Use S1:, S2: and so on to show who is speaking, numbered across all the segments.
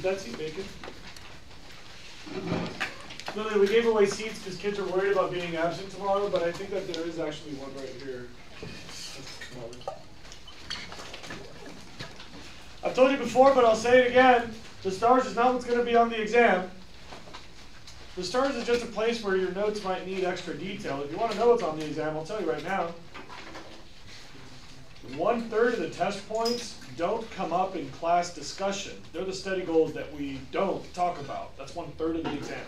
S1: that seat vacant? Lily, we gave away seats because kids are worried about being absent tomorrow, but I think that there is actually one right here. I've told you before, but I'll say it again. The stars is not what's going to be on the exam. The stars is just a place where your notes might need extra detail. If you want to know what's on the exam, I'll tell you right now. 1/3 of the test points don't come up in class discussion. They're the study goals that we don't talk about. That's 1/3 of the exam.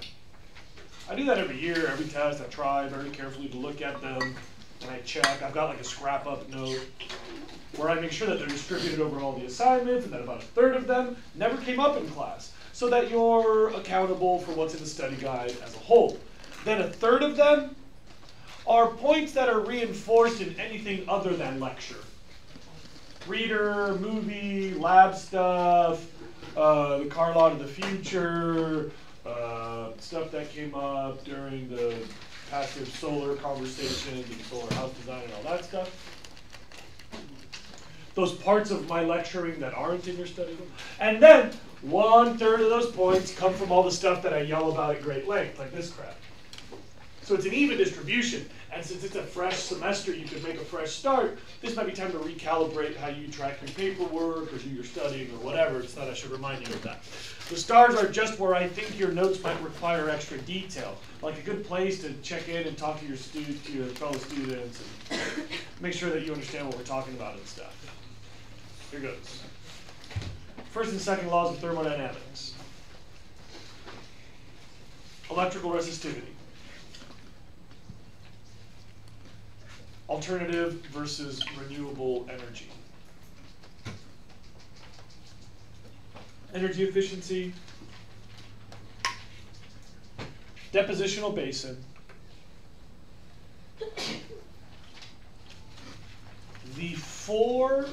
S1: I do that every year, every test. I try very carefully to look at them, and I check. I've got like a scrap-up note where I make sure that they're distributed over all the assignments and that about 1/3 of them never came up in class, so that you're accountable for what's in the study guide as a whole. Then 1/3 of them are points that are reinforced in anything other than lecture. Reader, movie, lab stuff, the car lot of the future, stuff that came up during the passive solar conversation, the solar house design and all that stuff. Those parts of my lecturing that aren't in your study book. And then 1/3 of those points come from all the stuff that I yell about at great length, like this crap. So it's an even distribution. And since it's a fresh semester, you can make a fresh start. This might be time to recalibrate how you track your paperwork or do your studying or whatever. It's not I should remind you of that. The stars are just where I think your notes might require extra detail. Like a good place to check in and talk to your fellow students and make sure that you understand what we're talking about and stuff. Here goes. First and second laws of thermodynamics. Electrical resistivity. Alternative versus renewable energy. Energy efficiency. Depositional basin. The 4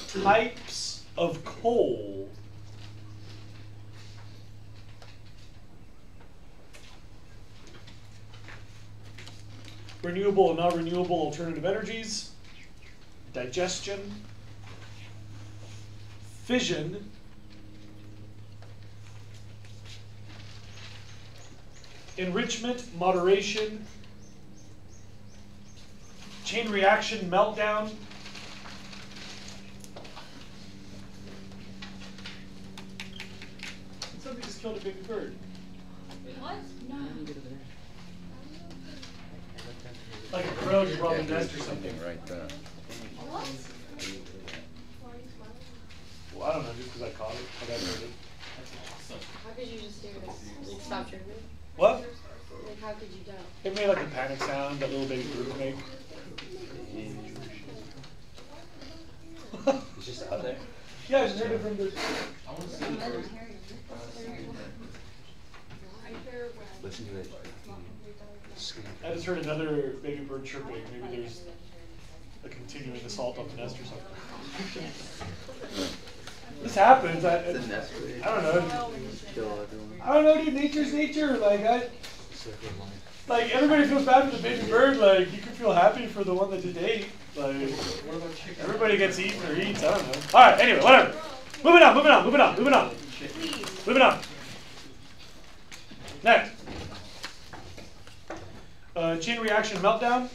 S1: types of coal renewable and non-renewable alternative energies, digestion, fission, enrichment, moderation, chain reaction, meltdown, somebody just killed a baby bird.
S2: What? No.
S1: Like a crow just robbed a nest or something.
S3: Right there.
S2: What?
S1: Well, I don't know, just because I caught it. I got heard it.
S2: How could you just do this? Like, stop tripping?
S1: What?
S2: Like, how could you tell?
S1: It made like a panic sound that little baby birds make.
S3: It's just out there.
S1: Yeah, I just heard it from the...
S3: Listen to it.
S1: I just heard another baby bird chirping. Maybe there's a continuing assault on the nest or something. This happens. I don't know. I don't know, dude. Nature's nature. Like everybody feels bad for the baby bird. Like you can feel happy for the one that just ate. Like everybody gets eaten or eats. I don't know. All right. Anyway, whatever. Moving on. Next. Chain reaction meltdown.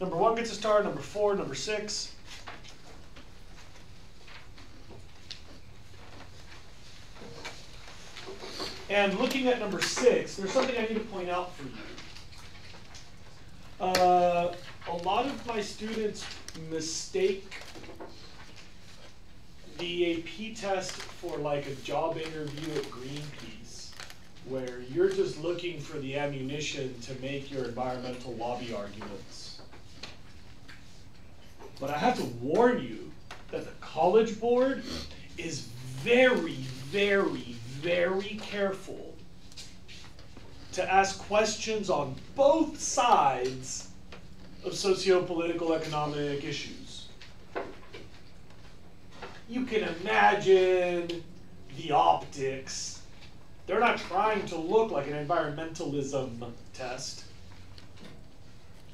S1: Number 1 gets a star, number 4, number 6. And looking at number 6, there's something I need to point out for you. A lot of my students mistake the AP test for like a job interview at Greenpeace, where you're just looking for the ammunition to make your environmental lobby arguments. But I have to warn you that the College Board is very, very, very careful to ask questions on both sides of socio-political economic issues. You can imagine the optics They're not trying to look like an environmentalism test.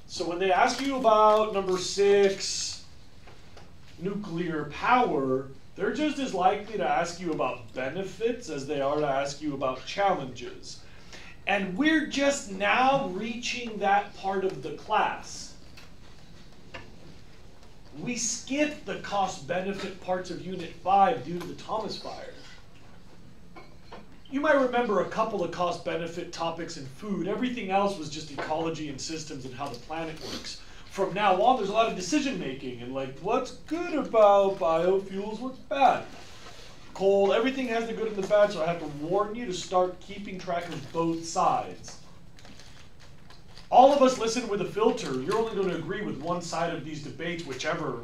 S1: So when they ask you about number 6, nuclear power, they're just as likely to ask you about benefits as they are to ask you about challenges. And we're just now reaching that part of the class. We skipped the cost-benefit parts of Unit 5 due to the Thomas fire. You might remember a couple of cost-benefit topics in food. Everything else was just ecology and systems and how the planet works. From now on, there's a lot of decision-making and like, what's good about biofuels, what's bad? Coal, everything has the good and the bad, so I have to warn you to start keeping track of both sides. All of us listen with a filter. You're only going to agree with one side of these debates, whichever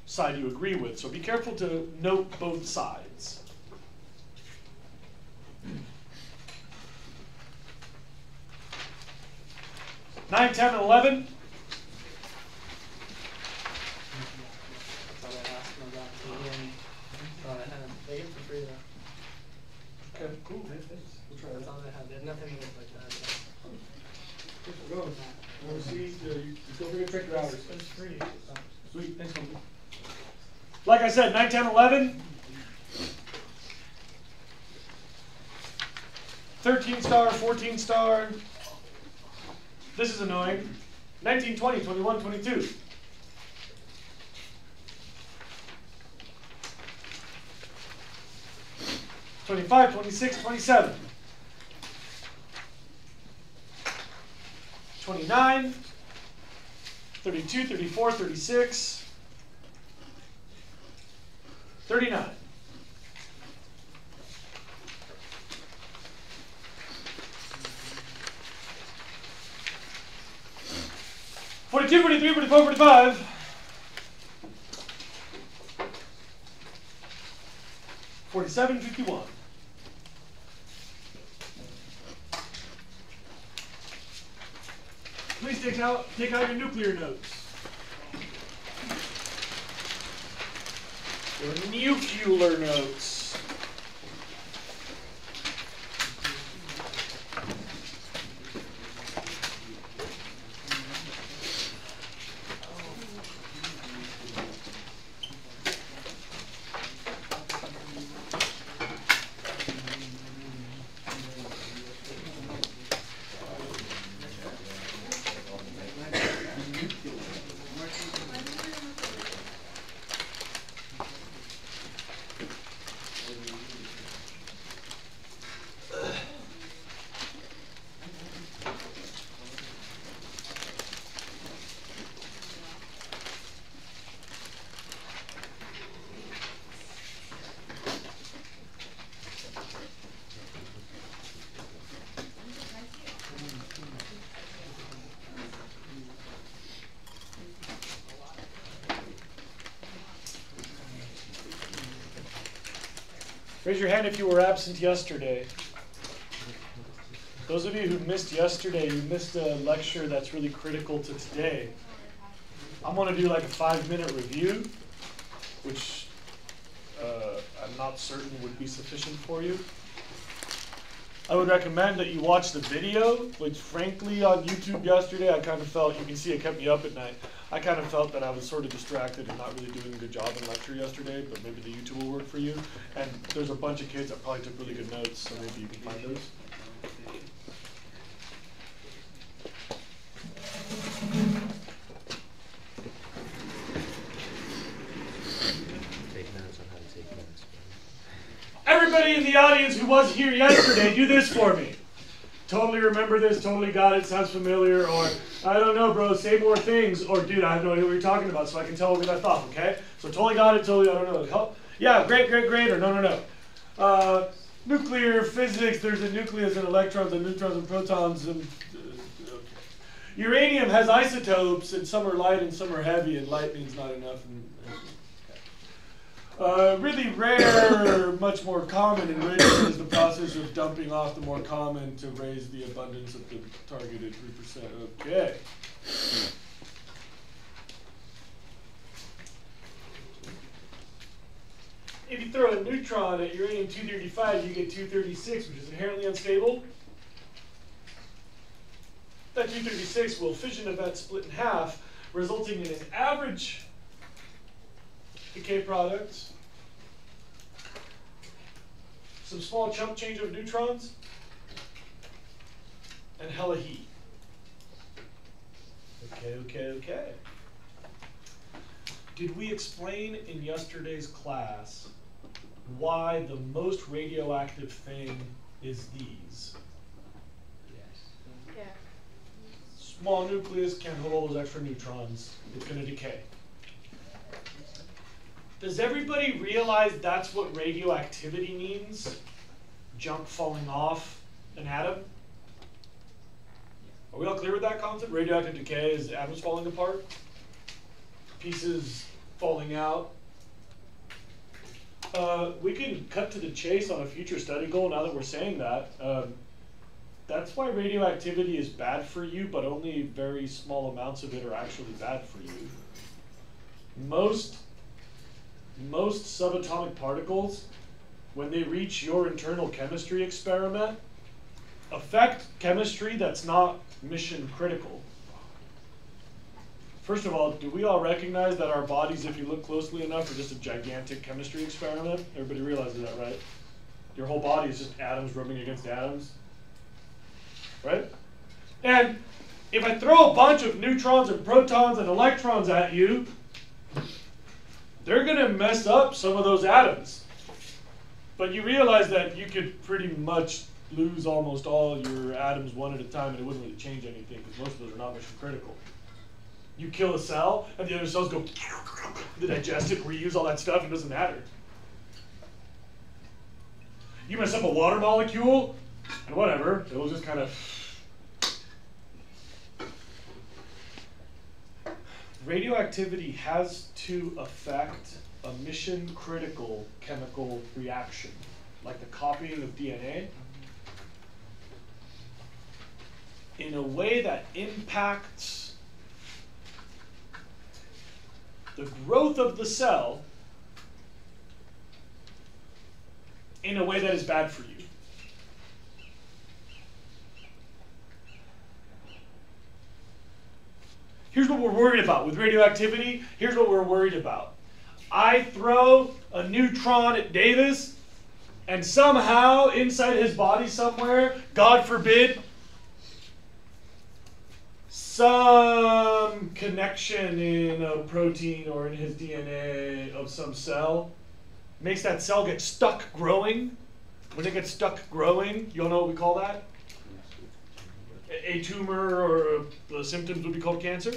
S1: side you agree with. So be careful to note both sides. Nine, 10, and 11.
S4: They get it for free though.
S1: Okay, cool. We'll try
S4: That's
S1: that.
S4: all they have. They have nothing like that.
S1: Go. We'll see. You don't forget to check your hours.
S4: It's free.
S1: Sweet. Thanks, Uncle. Like I said, 9, 10, 11. 13 star, 14 star. This is annoying. 19, 20, 21, 22. 25, 26, 27. 29, 32, 34, 36, 39. 42, 43, 44, 45. 47, 51. Please take out your nuclear notes. Your nuclear notes. Raise your hand if you were absent yesterday. Those of you who missed yesterday, you missed a lecture that's really critical to today. I'm going to do like a 5-minute review, which I'm not certain would be sufficient for you. I would recommend that you watch the video, which frankly on YouTube yesterday I kind of felt, you can see it kept me up at night. I kind of felt that I was sort of distracted and not really doing a good job in lecture yesterday, but maybe the YouTube will work for you. And there's a bunch of kids that probably took really good notes, so maybe you can find those.
S3: Take notes on how to take notes.
S1: Everybody in the audience who was here yesterday, do this for me. Totally remember this, totally got it, sounds familiar, or I don't know, bro, say more things, or dude, I have no idea what you're talking about, so I can tell what we left off, okay? So totally got it, totally, I don't know. Help? Yeah, great, great, great, or no. Nuclear physics, there's a nucleus and electrons and neutrons and protons. And okay. Uranium has isotopes, and some are light and some are heavy, and light means not enough. And, really rare, much more common, enrichment is the process of dumping off the more common to raise the abundance of the targeted 3%. Okay. If you throw a neutron at uranium-235, you get 236, which is inherently unstable. That 236 will fission event split in half, resulting in an average decay product, some small chunk change of neutrons, and hella heat. Okay. Did we explain in yesterday's class why the most radioactive thing is these?
S2: Yeah.
S1: Small nucleus can't hold all those extra neutrons. It's going to decay. Does everybody realize that's what radioactivity means? Junk falling off an atom? Are we all clear with that concept? Radioactive decay is atoms falling apart, pieces falling out. We can cut to the chase on a future study goal now that we're saying that. That's why radioactivity is bad for you, but only very small amounts of it are actually bad for you. Most subatomic particles, when they reach your internal chemistry experiment, affect chemistry that's not mission critical. First of all, do we all recognize that our bodies, if you look closely enough, are just a gigantic chemistry experiment? Everybody realizes that, right? Your whole body is just atoms rubbing against atoms, right? And if I throw a bunch of neutrons and protons and electrons at you, they're going to mess up some of those atoms. But you realize that you could pretty much lose almost all your atoms one at a time and it wouldn't really change anything because most of those are not mission critical. You kill a cell and the other cells go, they digest it, reuse all that stuff, it doesn't matter. You mess up a water molecule and whatever, it'll just kind of. Radioactivity has to affect a mission critical chemical reaction, like the copying of DNA, in a way that impacts the growth of the cell in a way that is bad for you. Here's what we're worried about with radioactivity. Here's what we're worried about. I throw a neutron at Davis, and somehow inside his body somewhere, God forbid, some connection in a protein or in his DNA of some cell makes that cell get stuck growing. When it gets stuck growing, you all know what we call that? A tumor, or the symptoms would be called cancer.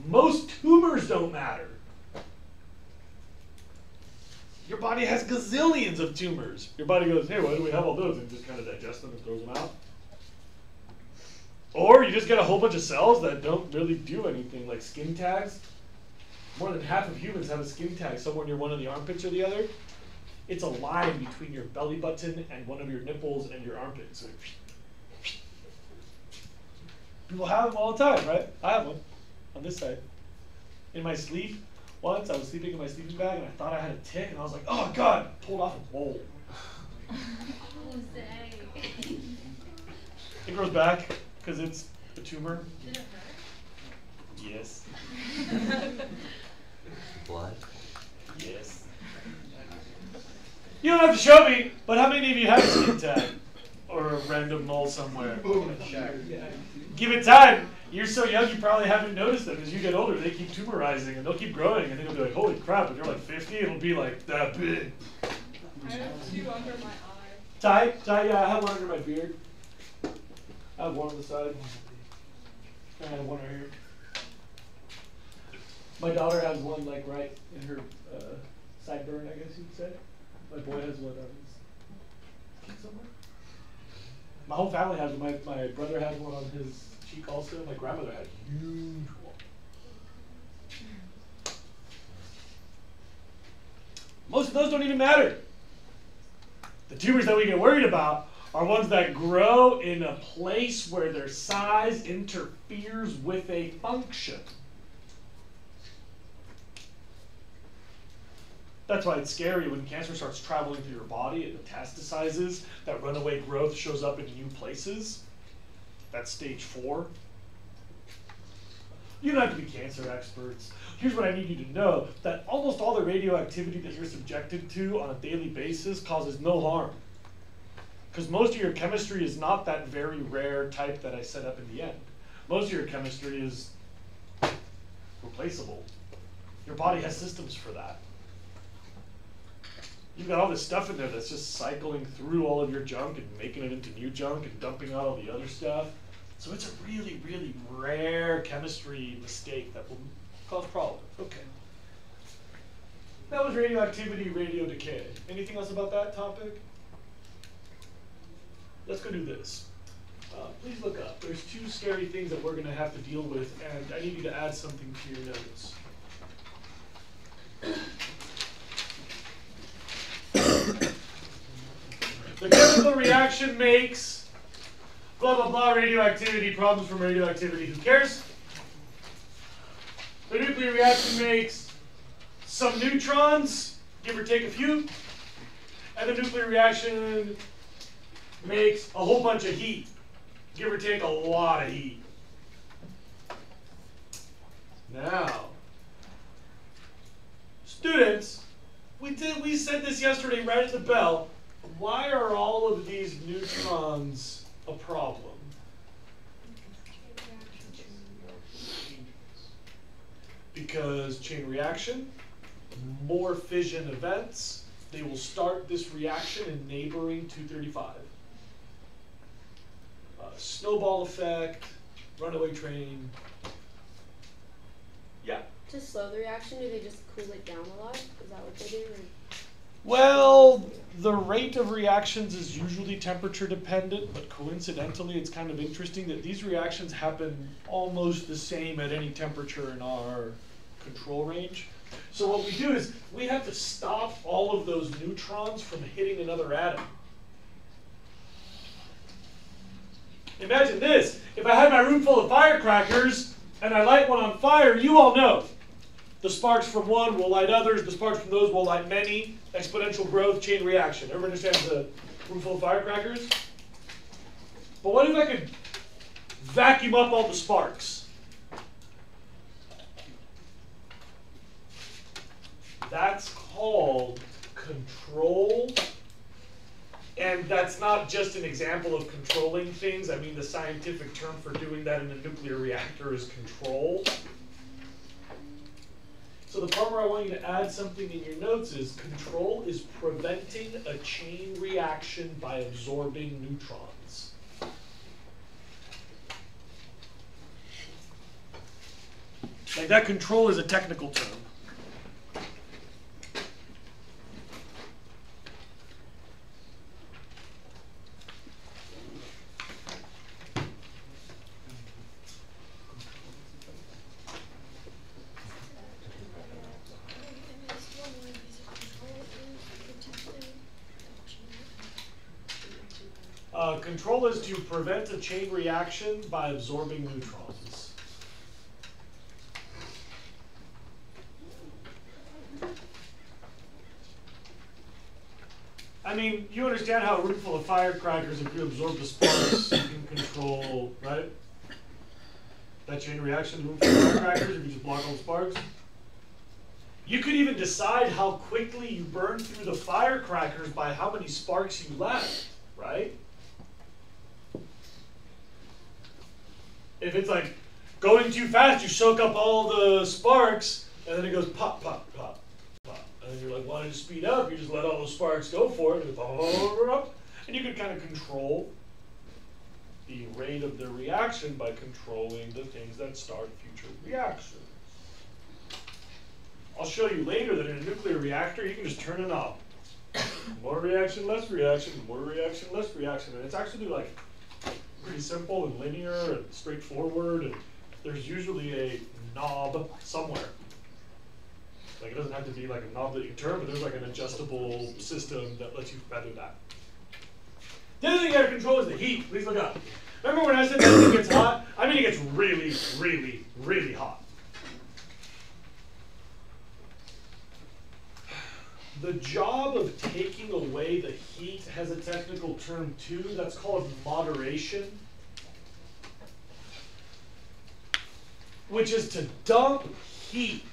S1: Most tumors don't matter. Your body has gazillions of tumors. Your body goes, hey, why do we have all those? And just kind of digests them and throws them out. Or you just get a whole bunch of cells that don't really do anything, like skin tags. More than half of humans have a skin tag somewhere near one of the armpits or the other. It's a line between your belly button and one of your nipples and your armpit. So people have them all the time, right? I have one on this side. In my sleep, once I was sleeping in my sleeping bag and I thought I had a tick and I was like, oh God, pulled off a mole. It grows back because it's a tumor.
S2: Did it hurt?
S1: Yes.
S3: Blood?
S1: Yes. You don't have to show me, but how many of you have a skin tag? Or a random mole somewhere? Give it time. You're so young, you probably haven't noticed them. As you get older, they keep tumorizing, and they'll keep growing, and then you'll be like, holy crap, when you're like 50, it'll be like that big.
S2: I have two under my eye.
S1: Ty, yeah, I have one under my beard. I have one on the side. I have one right here. My daughter has one like right in her sideburn, I guess you'd say. My boy has one on his cheek somewhere. My whole family has one. My brother has one on his cheek also. My grandmother had a huge one. Most of those don't even matter. The tumors that we get worried about are ones that grow in a place where their size interferes with a function. That's why it's scary when cancer starts traveling through your body, it metastasizes, that runaway growth shows up in new places. That's stage 4. You don't have to be cancer experts. Here's what I need you to know, that almost all the radioactivity that you're subjected to on a daily basis causes no harm. Because most of your chemistry is not that very rare type that I set up in the end. Most of your chemistry is replaceable. Your body has systems for that. You've got all this stuff in there that's just cycling through all of your junk and making it into new junk and dumping out all the other stuff. So it's a really, really rare chemistry mistake that will cause problems. Okay. That was radioactivity, radio decay. Anything else about that topic? Let's go do this. Please look up. There's 2 scary things that we're going to have to deal with, and I need you to add something to your notes. The chemical reaction makes blah, blah, blah, radioactivity, problems from radioactivity. Who cares? The nuclear reaction makes some neutrons, give or take a few, and the nuclear reaction makes a whole bunch of heat, give or take a lot of heat. Now, students, we said this yesterday right at the bell. Why are all of these neutrons a problem? Because chain reaction, more fission events, they will start this reaction in neighboring 235. Snowball effect, runaway train. Yeah.
S2: To slow the reaction, do they just cool it down a lot? Is that what they do? Or?
S1: Well, the rate of reactions is usually temperature dependent, but coincidentally it's kind of interesting that these reactions happen almost the same at any temperature in our control range. So what we do is we have to stop all of those neutrons from hitting another atom. Imagine this, if I had my room full of firecrackers and I light one on fire, you all know. The sparks from one will light others, the sparks from those will light many, exponential growth, chain reaction. Everyone understands the room full of firecrackers? But what if I could vacuum up all the sparks? That's called control. And that's not just an example of controlling things. I mean, the scientific term for doing that in a nuclear reactor is control. So the part where I want you to add something in your notes is control is preventing a chain reaction by absorbing neutrons. Like that control is a technical term. Control is to prevent a chain reaction by absorbing neutrons. I mean, you understand how a room full of firecrackers, if you absorb the sparks, you can control, right? That chain reaction, room full of firecrackers, if you just block all the sparks. You could even decide how quickly you burn through the firecrackers by how many sparks you left, right? If it's like going too fast, you soak up all the sparks, and then it goes pop, pop, pop, pop. And then you're like, wanting to speed up, you just let all those sparks go for it, and it goes, and you can kind of control the rate of the reaction by controlling the things that start future reactions. I'll show you later that in a nuclear reactor, you can just turn a knob. More reaction, less reaction, more reaction, less reaction. And it's actually like pretty simple and linear and straightforward, and there's usually a knob somewhere. Like it doesn't have to be like a knob that you turn, but there's like an adjustable system that lets you feather that. The other thing you gotta control is the heat. Please look up. Remember when I said that thing gets hot? I mean it gets really, really, really hot. The job of taking away the heat has a technical term too, that's called moderation, which is to dump heat.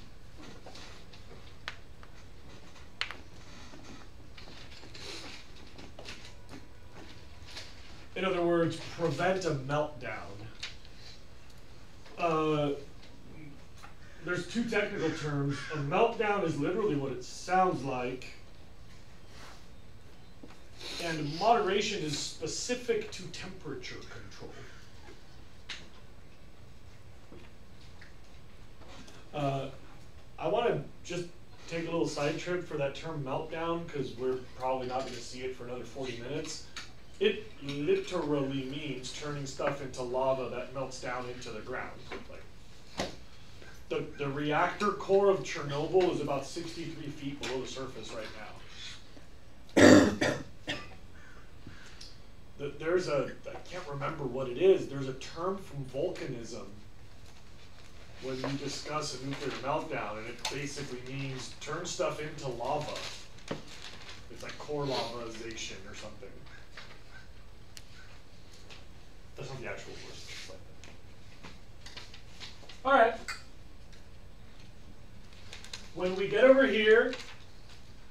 S1: In other words, prevent a meltdown. There's two technical terms. A meltdown is literally what it sounds like. And moderation is specific to temperature control. I want to just take a little side trip for that term meltdown because we're probably not going to see it for another 40 minutes. It literally means turning stuff into lava that melts down into the ground. Like, the reactor core of Chernobyl is about 63 feet below the surface right now. There's a, I can't remember what it is, there's a term from volcanism when you discuss a nuclear meltdown, and it basically means turn stuff into lava. It's like core lavazation or something. That's not the actual word. All right. When we get over here,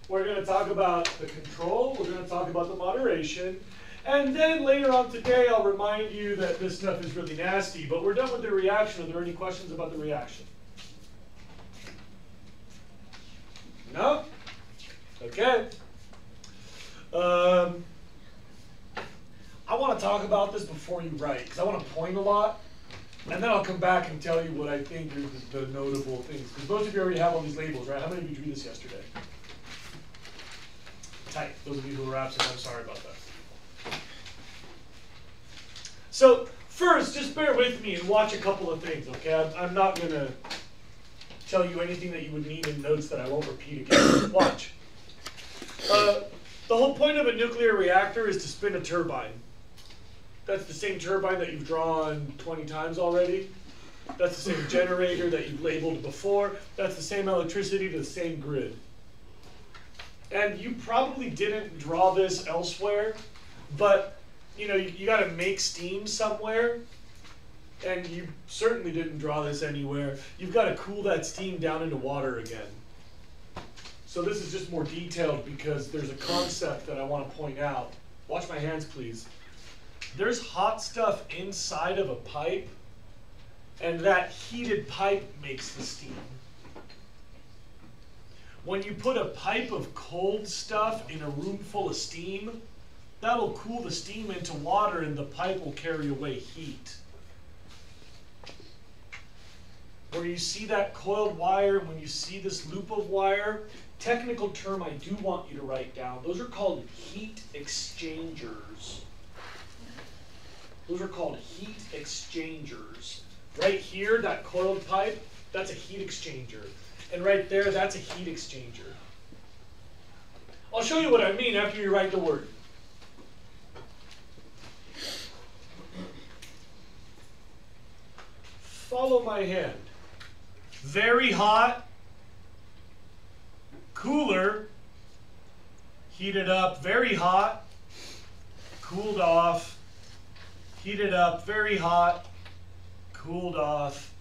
S1: we're going to talk about the control, we're going to talk about the moderation, and then later on today I'll remind you that this stuff is really nasty, but we're done with the reaction. Are there any questions about the reaction? No? Okay. I want to talk about this before you write, because I want to point a lot, and then I'll come back and tell you what I think are the notable things. Because most of you already have all these labels, right? How many of you drew this yesterday? Tight. Those of you who were absent, I'm sorry about that. So first, just bear with me and watch a couple of things, okay? I'm not going to tell you anything that you would need in notes that I won't repeat again. Watch. The whole point of a nuclear reactor is to spin a turbine. That's the same turbine that you've drawn 20 times already. That's the same generator that you've labeled before. That's the same electricity to the same grid. And you probably didn't draw this elsewhere, but you know, you got to make steam somewhere, and you certainly didn't draw this anywhere. You've got to cool that steam down into water again. So this is just more detailed because there's a concept that I want to point out. Watch my hands, please. There's hot stuff inside of a pipe, and that heated pipe makes the steam. When you put a pipe of cold stuff in a room full of steam, that'll cool the steam into water and the pipe will carry away heat. Where you see that coiled wire, when you see this loop of wire, technical term I do want you to write down, those are called heat exchangers. Those are called heat exchangers. Right here, that coiled pipe, that's a heat exchanger. And right there, that's a heat exchanger. I'll show you what I mean after you write the word. Follow my hand. Very hot, cooler, heated up, very hot, cooled off, heated up, very hot, cooled off.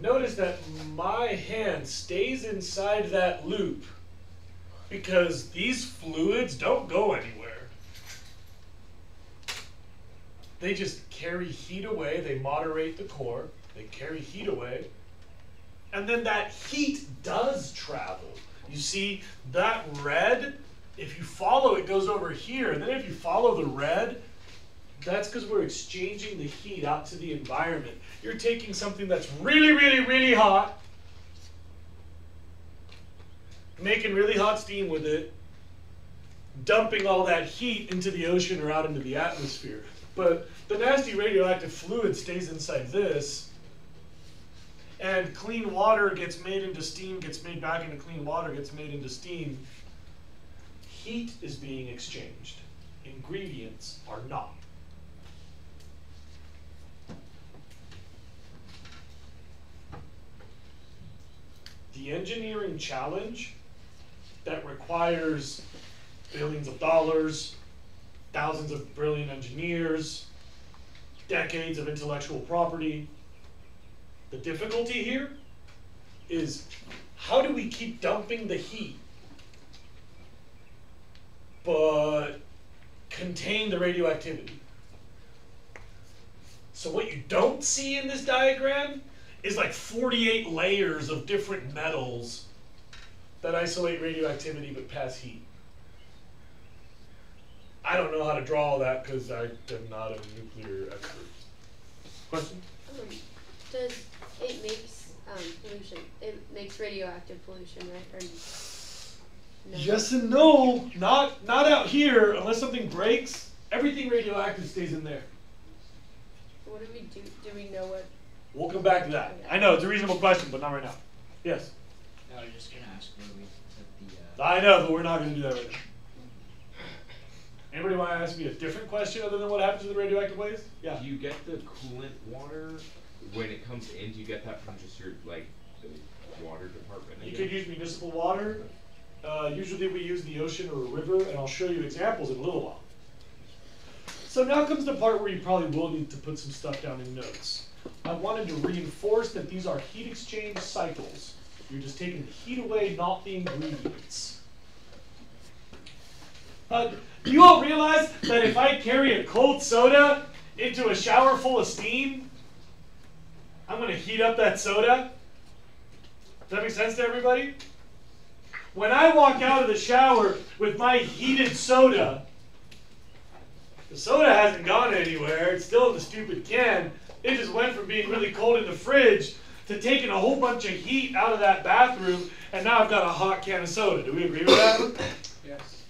S1: Notice that my hand stays inside that loop because these fluids don't go anywhere. They just carry heat away, they moderate the core, they carry heat away, and then that heat does travel. You see, that red, if you follow it, goes over here, and then if you follow the red, that's because we're exchanging the heat out to the environment. You're taking something that's really, really, really hot, making really hot steam with it, dumping all that heat into the ocean or out into the atmosphere. But the nasty radioactive fluid stays inside this, and clean water gets made into steam, gets made back into clean water, gets made into steam. Heat is being exchanged. Ingredients are not. The engineering challenge that requires billions of dollars, thousands of brilliant engineers, decades of intellectual property. The difficulty here is, how do we keep dumping the heat but contain the radioactivity? So what you don't see in this diagram is like 48 layers of different metals that isolate radioactivity but pass heat. I don't know how to draw all that because I am not a nuclear expert. Question?
S2: Does it makes pollution? It makes radioactive pollution, right? Or no?
S1: Yes and no. Not out here. Unless something breaks, everything radioactive stays in there.
S2: What do we do? Do we know what?
S1: We'll come back to that. I know it's a reasonable question, but not right now. Yes.
S5: No, I was just gonna ask where we put the.
S1: I know, but we're not going to do that right now. Anybody want to ask me a different question other than what happens to the radioactive waste? Yeah.
S6: Do you get the coolant water when it comes in? Do you get that from just your the water department?
S1: You could use municipal water. Usually we use the ocean or a river, and I'll show you examples in a little while. So now comes the part where you probably will need to put some stuff down in notes. I wanted to reinforce that these are heat exchange cycles. You're just taking the heat away, not the ingredients. Do you all realize that if I carry a cold soda into a shower full of steam, I'm going to heat up that soda? Does that make sense to everybody? When I walk out of the shower with my heated soda, the soda hasn't gone anywhere. It's still in the stupid can. It just went from being really cold in the fridge to taking a whole bunch of heat out of that bathroom, and now I've got a hot can of soda. Do we agree with that?
S4: Yes.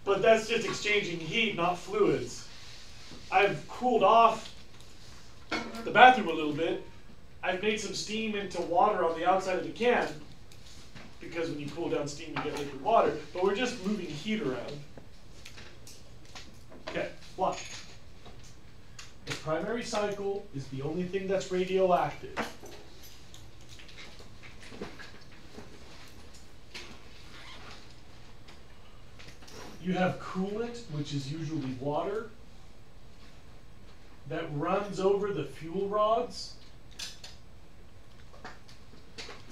S1: But that's just exchanging heat, not fluids. I've cooled off the bathroom a little bit. I've made some steam into water on the outside of the can, because when you cool down steam, you get liquid water. But we're just moving heat around. Okay, watch. The primary cycle is the only thing that's radioactive. You have coolant, which is usually water, that runs over the fuel rods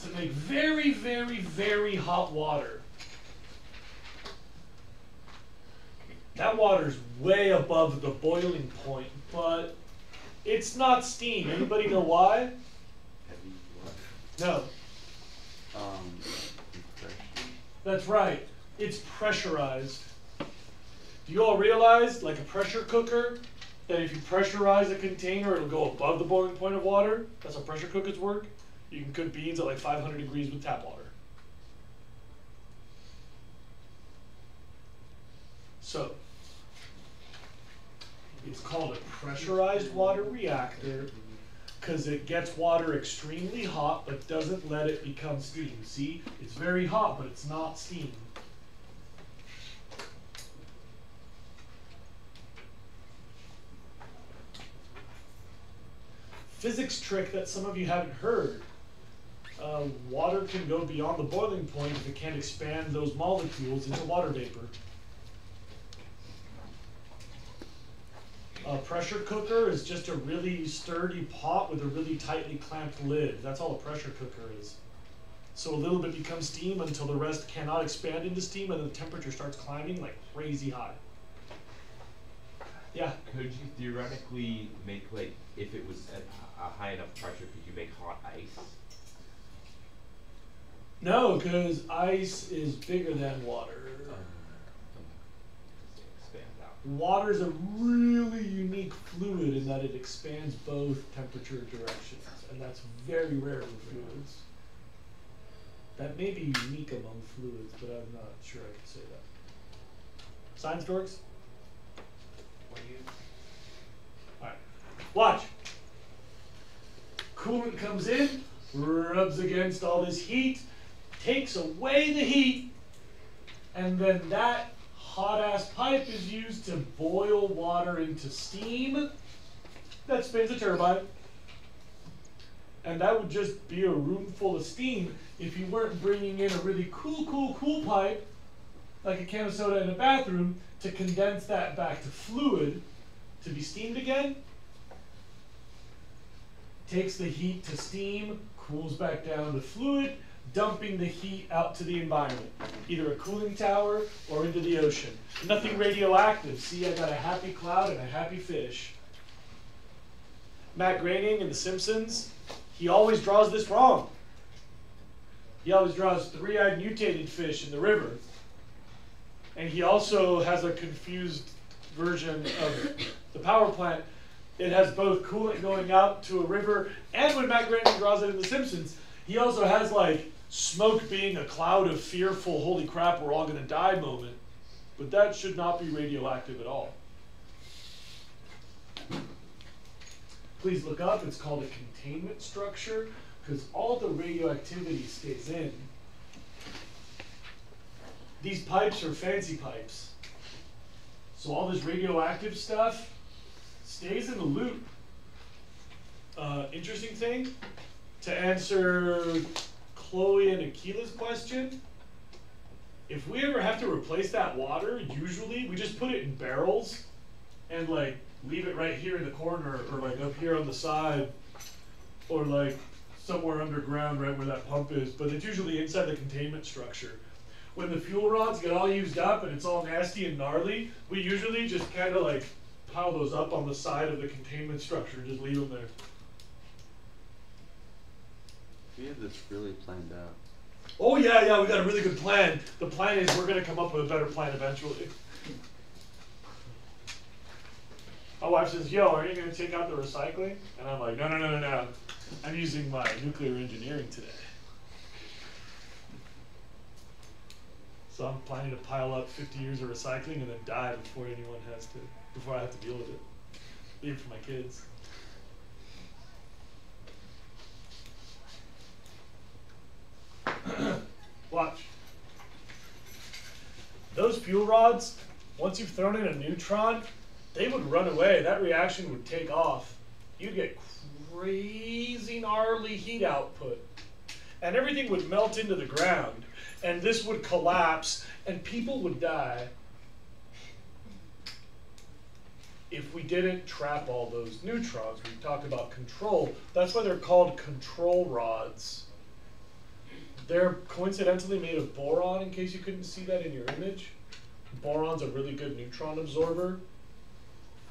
S1: to make very, very, very hot water. That water's way above the boiling point, but it's not steam. Anybody know why?
S3: Heavy water.
S1: No.
S3: Pressure.
S1: That's right. It's pressurized. Do you all realize, like a pressure cooker, that if you pressurize a container, it'll go above the boiling point of water? That's how pressure cookers work. You can cook beans at like 500 degrees with tap water. So, it's called a pressurized water reactor because it gets water extremely hot but doesn't let it become steam. See, it's very hot, but it's not steam. Physics trick that some of you haven't heard. Water can go beyond the boiling point if it can't expand those molecules into water vapor. A pressure cooker is just a really sturdy pot with a really tightly clamped lid. That's all a pressure cooker is. So a little bit becomes steam until the rest cannot expand into steam, and the temperature starts climbing like crazy high. Yeah?
S6: Could you theoretically make, like, if it was at a high enough pressure, could you make hot ice?
S1: No, because ice is bigger than water.
S6: Expand out.
S1: Water is a really unique fluid in that it expands both temperature directions, and that's very rare with fluids. That may be unique among fluids, but I'm not sure I can say that. Science dorks? Alright, watch. Coolant comes in, rubs against all this heat, takes away the heat, and then that hot-ass pipe is used to boil water into steam that spins a turbine. And that would just be a room full of steam if you weren't bringing in a really cool pipe, like a can of soda in a bathroom, to condense that back to fluid to be steamed again. Takes the heat to steam, cools back down to fluid, dumping the heat out to the environment, either a cooling tower or into the ocean. Nothing radioactive. See, I got a happy cloud and a happy fish. Matt Groening in The Simpsons, he always draws this wrong. He always draws three-eyed mutated fish in the river. And he also has a confused version of the power plant. It has both coolant going out to a river, and when Matt Groening draws it in The Simpsons, he also has like smoke being a cloud of fearful, holy crap, we're all going to die moment. But that should not be radioactive at all. Please look up, it's called a containment structure, because all the radioactivity stays in. These pipes are fancy pipes. So all this radioactive stuff stays in the loop. Interesting thing, to answer Chloe and Akila's question, if we ever have to replace that water, usually we just put it in barrels and like leave it right here in the corner or like up here on the side or like somewhere underground right where that pump is, but it's usually inside the containment structure. When the fuel rods get all used up and it's all nasty and gnarly, we usually just kind of like pile those up on the side of the containment structure and just leave them there.
S3: We have this really planned out.
S1: Oh yeah, we got a really good plan. The plan is we're gonna come up with a better plan eventually. My wife says, yo, are you gonna take out the recycling? And I'm like, no. I'm using my nuclear engineering today. So I'm planning to pile up 50 years of recycling and then die before I have to deal with it. Leave it for my kids. Watch. Those fuel rods, once you've thrown in a neutron, they would run away. That reaction would take off. You'd get crazy gnarly heat output. And everything would melt into the ground. And this would collapse and people would die if we didn't trap all those neutrons. We talked about control. That's why they're called control rods. They're coincidentally made of boron, in case you couldn't see that in your image. Boron's a really good neutron absorber.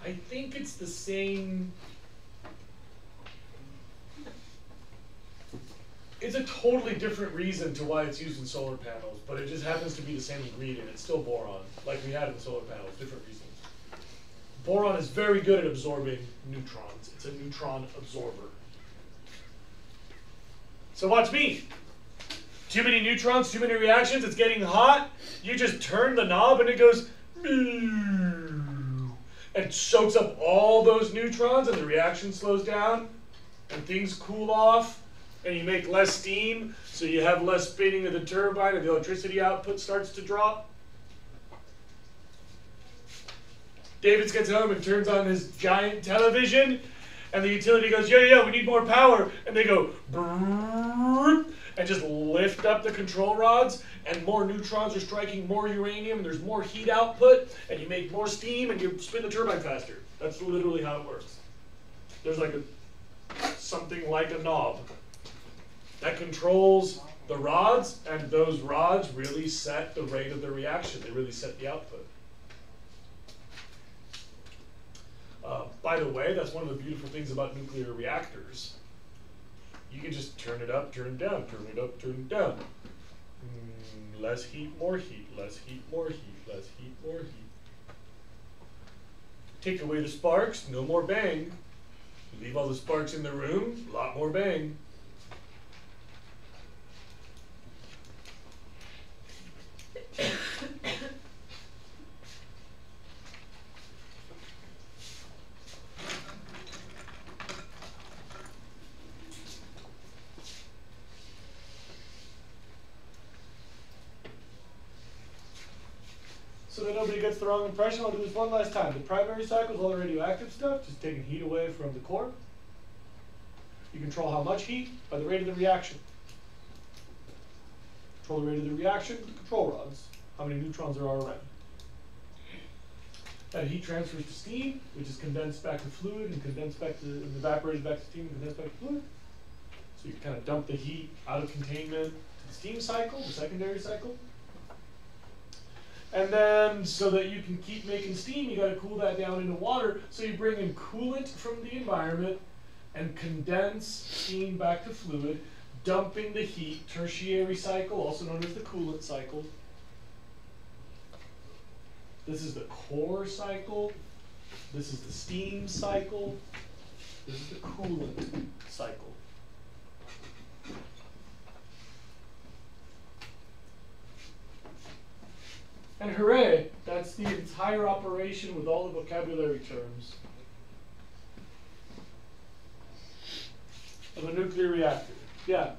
S1: I think it's the same. It's a totally different reason to why it's used in solar panels, but it just happens to be the same ingredient. It's still boron, like we had in solar panels, different reasons. Boron is very good at absorbing neutrons. It's a neutron absorber. So watch me. Too many neutrons, too many reactions, it's getting hot. You just turn the knob and it goes and soaks up all those neutrons and the reaction slows down and things cool off and you make less steam, so you have less spinning of the turbine and the electricity output starts to drop. David gets home and turns on his giant television and the utility goes, yeah, we need more power. And they go, and just lift up the control rods and more neutrons are striking more uranium and there's more heat output and you make more steam and you spin the turbine faster. That's literally how it works. There's like something like a knob that controls the rods, and those rods really set the rate of the reaction. They really set the output. By the way, that's one of the beautiful things about nuclear reactors. You can just turn it up, turn it down, turn it up, turn it down. Less heat, more heat, less heat, more heat, less heat, more heat. Take away the sparks, no more bang. Leave all the sparks in the room, a lot more bang. So that nobody gets the wrong impression, I'll do this one last time. The primary cycle is all the radioactive stuff, just taking heat away from the core. You control how much heat by the rate of the reaction. Control the rate of the reaction with the control rods, how many neutrons there are around. That heat transfers to steam, which is condensed back to fluid and condensed back to, and evaporated back to steam and condensed back to fluid. So you kind of dump the heat out of containment to the steam cycle, the secondary cycle. And then, so that you can keep making steam, you got to cool that down into water. So you bring in coolant from the environment and condense steam back to fluid, dumping the heat, tertiary cycle, also known as the coolant cycle. This is the core cycle. This is the steam cycle. This is the coolant cycle. And hooray, that's the entire operation with all the vocabulary terms of a nuclear reactor. Yeah?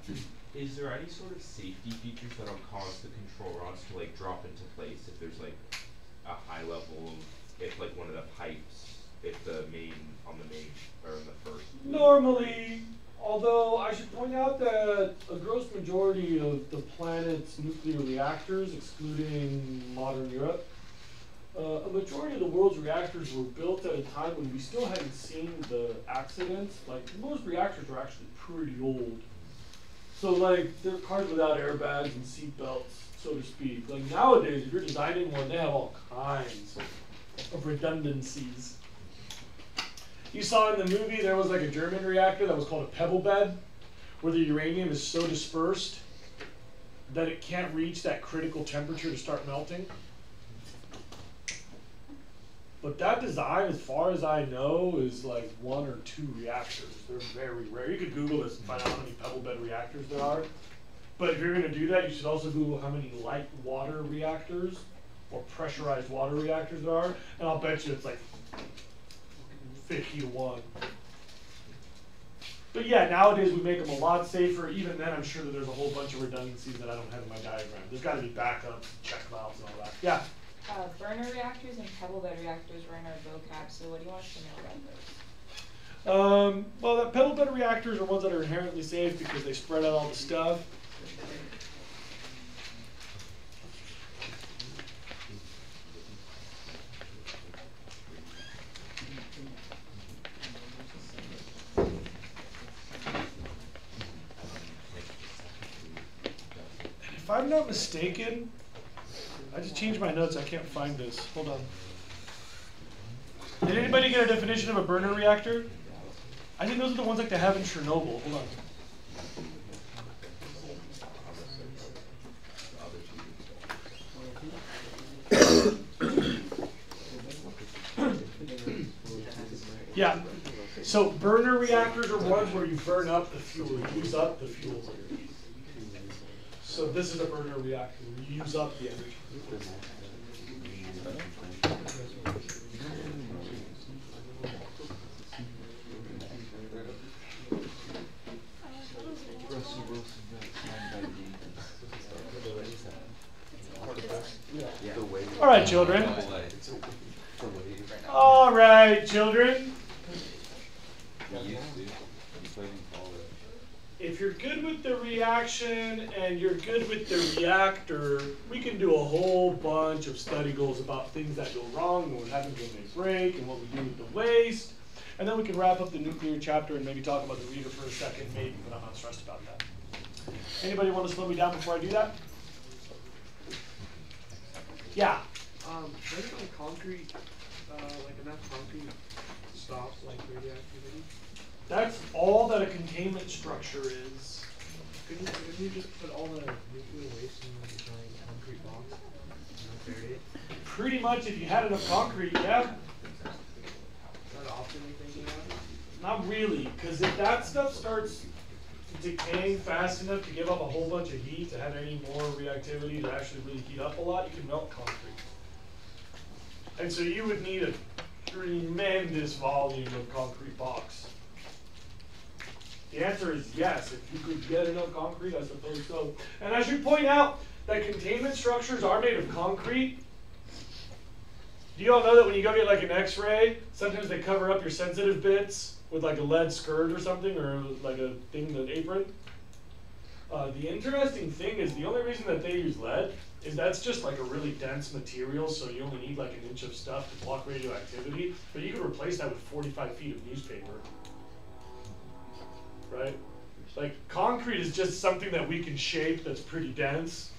S6: Is there any sort of safety features that'll cause the control rods to like drop into place if there's like a high level of, if like one of the pipes, if the main, on the main, or in the first?
S1: Normally, although I should point out that a gross majority of the planet's nuclear reactors, excluding modern Europe, a majority of the world's reactors were built at a time when we still hadn't seen the accidents. Like, most reactors are actually pretty old. So like, they're cars without airbags and seat belts, so to speak. Like nowadays, if you're designing one, they have all kinds of redundancies. You saw in the movie, there was like a German reactor that was called a pebble bed, where the uranium is so dispersed that it can't reach that critical temperature to start melting. But that design, as far as I know, is like 1 or 2 reactors. They're very rare. You could Google this and find out how many pebble bed reactors there are. But if you're going to do that, you should also Google how many light water reactors or pressurized water reactors there are. And I'll bet you it's like 50 to 1. But yeah, nowadays we make them a lot safer. Even then, I'm sure that there's a whole bunch of redundancies that I don't have in my diagram. There's got to be backups, check valves, and all that. Yeah?
S7: Burner reactors and pebble bed reactors were in our vocab, so what do you want us to know about those?
S1: Well, the pebble bed reactors are ones that are inherently safe because they spread out all the stuff. If I'm not mistaken, I just changed my notes. I can't find this. Hold on. Did anybody get a definition of a burner reactor? I think those are the ones like they have in Chernobyl. Hold on. Yeah. So burner reactors are ones where you burn up the fuel, you use up the fuel. So this is a burner reactor where you use up the energy. All right, children. All right, children. If you're good with the reaction and you're good with the reactor, we can do a whole bunch of study goals about things that go wrong and what happens when they break and what we do with the waste. And then we can wrap up the nuclear chapter and maybe talk about the reader for a second, maybe, but I'm not stressed about that. Anybody want to slow me down before I do that? Yeah.
S4: Based on concrete, like enough concrete stops like radioactivity?
S1: That's all that a containment structure is.
S4: Couldn't you just put all the nuclear waste in like a giant concrete box and bury it?
S1: Pretty much, if you had enough concrete, yeah.
S4: Is that often anything about?
S1: Not really, because if that stuff starts decaying fast enough to give up a whole bunch of heat to have any more reactivity to actually really heat up a lot, you can melt concrete. And so you would need a tremendous volume of concrete box. The answer is yes. If you could get enough concrete, I suppose so. And I should point out that containment structures are made of concrete. Do you all know that when you go get like an x-ray, sometimes they cover up your sensitive bits, with like a lead skirt or something, or like a thing, an apron. The interesting thing is the only reason that they use lead is that's just like a really dense material, so you only need like an inch of stuff to block radioactivity, but you could replace that with 45 feet of newspaper, right? Like concrete is just something that we can shape that's pretty dense,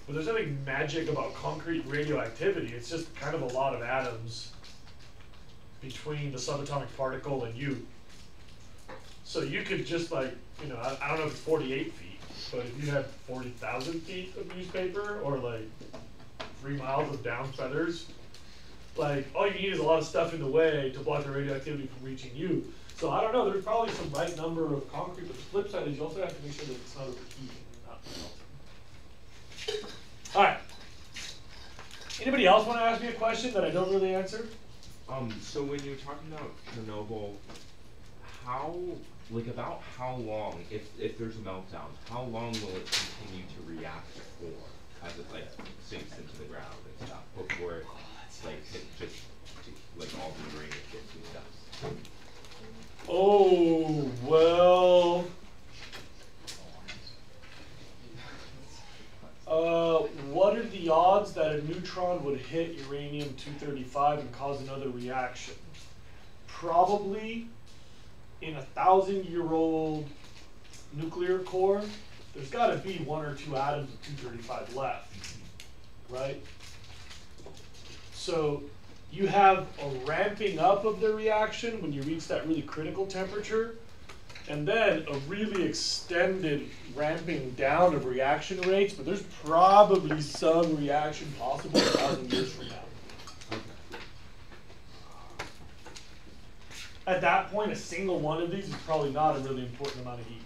S1: but there's nothing magic about concrete radioactivity. It's just kind of a lot of atoms between the subatomic particle and you. So you could just like, you know, I don't know if it's 48 feet, but if you have 40,000 feet of newspaper or like 3 miles of down feathers, like all you need is a lot of stuff in the way to block the radioactivity from reaching you. So I don't know, there's probably some right number of concrete, but the flip side is you also have to make sure that it's not overheating and not melting. Alright. Anybody else want to ask me a question that I don't really answer?
S6: So when you're talking about Chernobyl, how, like about how long, if there's a meltdown, how long will it continue to react for as it like sinks into the ground and stuff before it's like like all the uranium gets to dust?
S1: Oh, well, what are the odds that a neutron would hit uranium-235 and cause another reaction? Probably in a 1,000-year-old nuclear core, there's got to be 1 or 2 atoms of 235 left, right? So you have a ramping up of the reaction when you reach that really critical temperature, and then a really extended ramping down of reaction rates, but there's probably some reaction possible 1,000 years from now. At that point, a single one of these is probably not a really important amount of heat.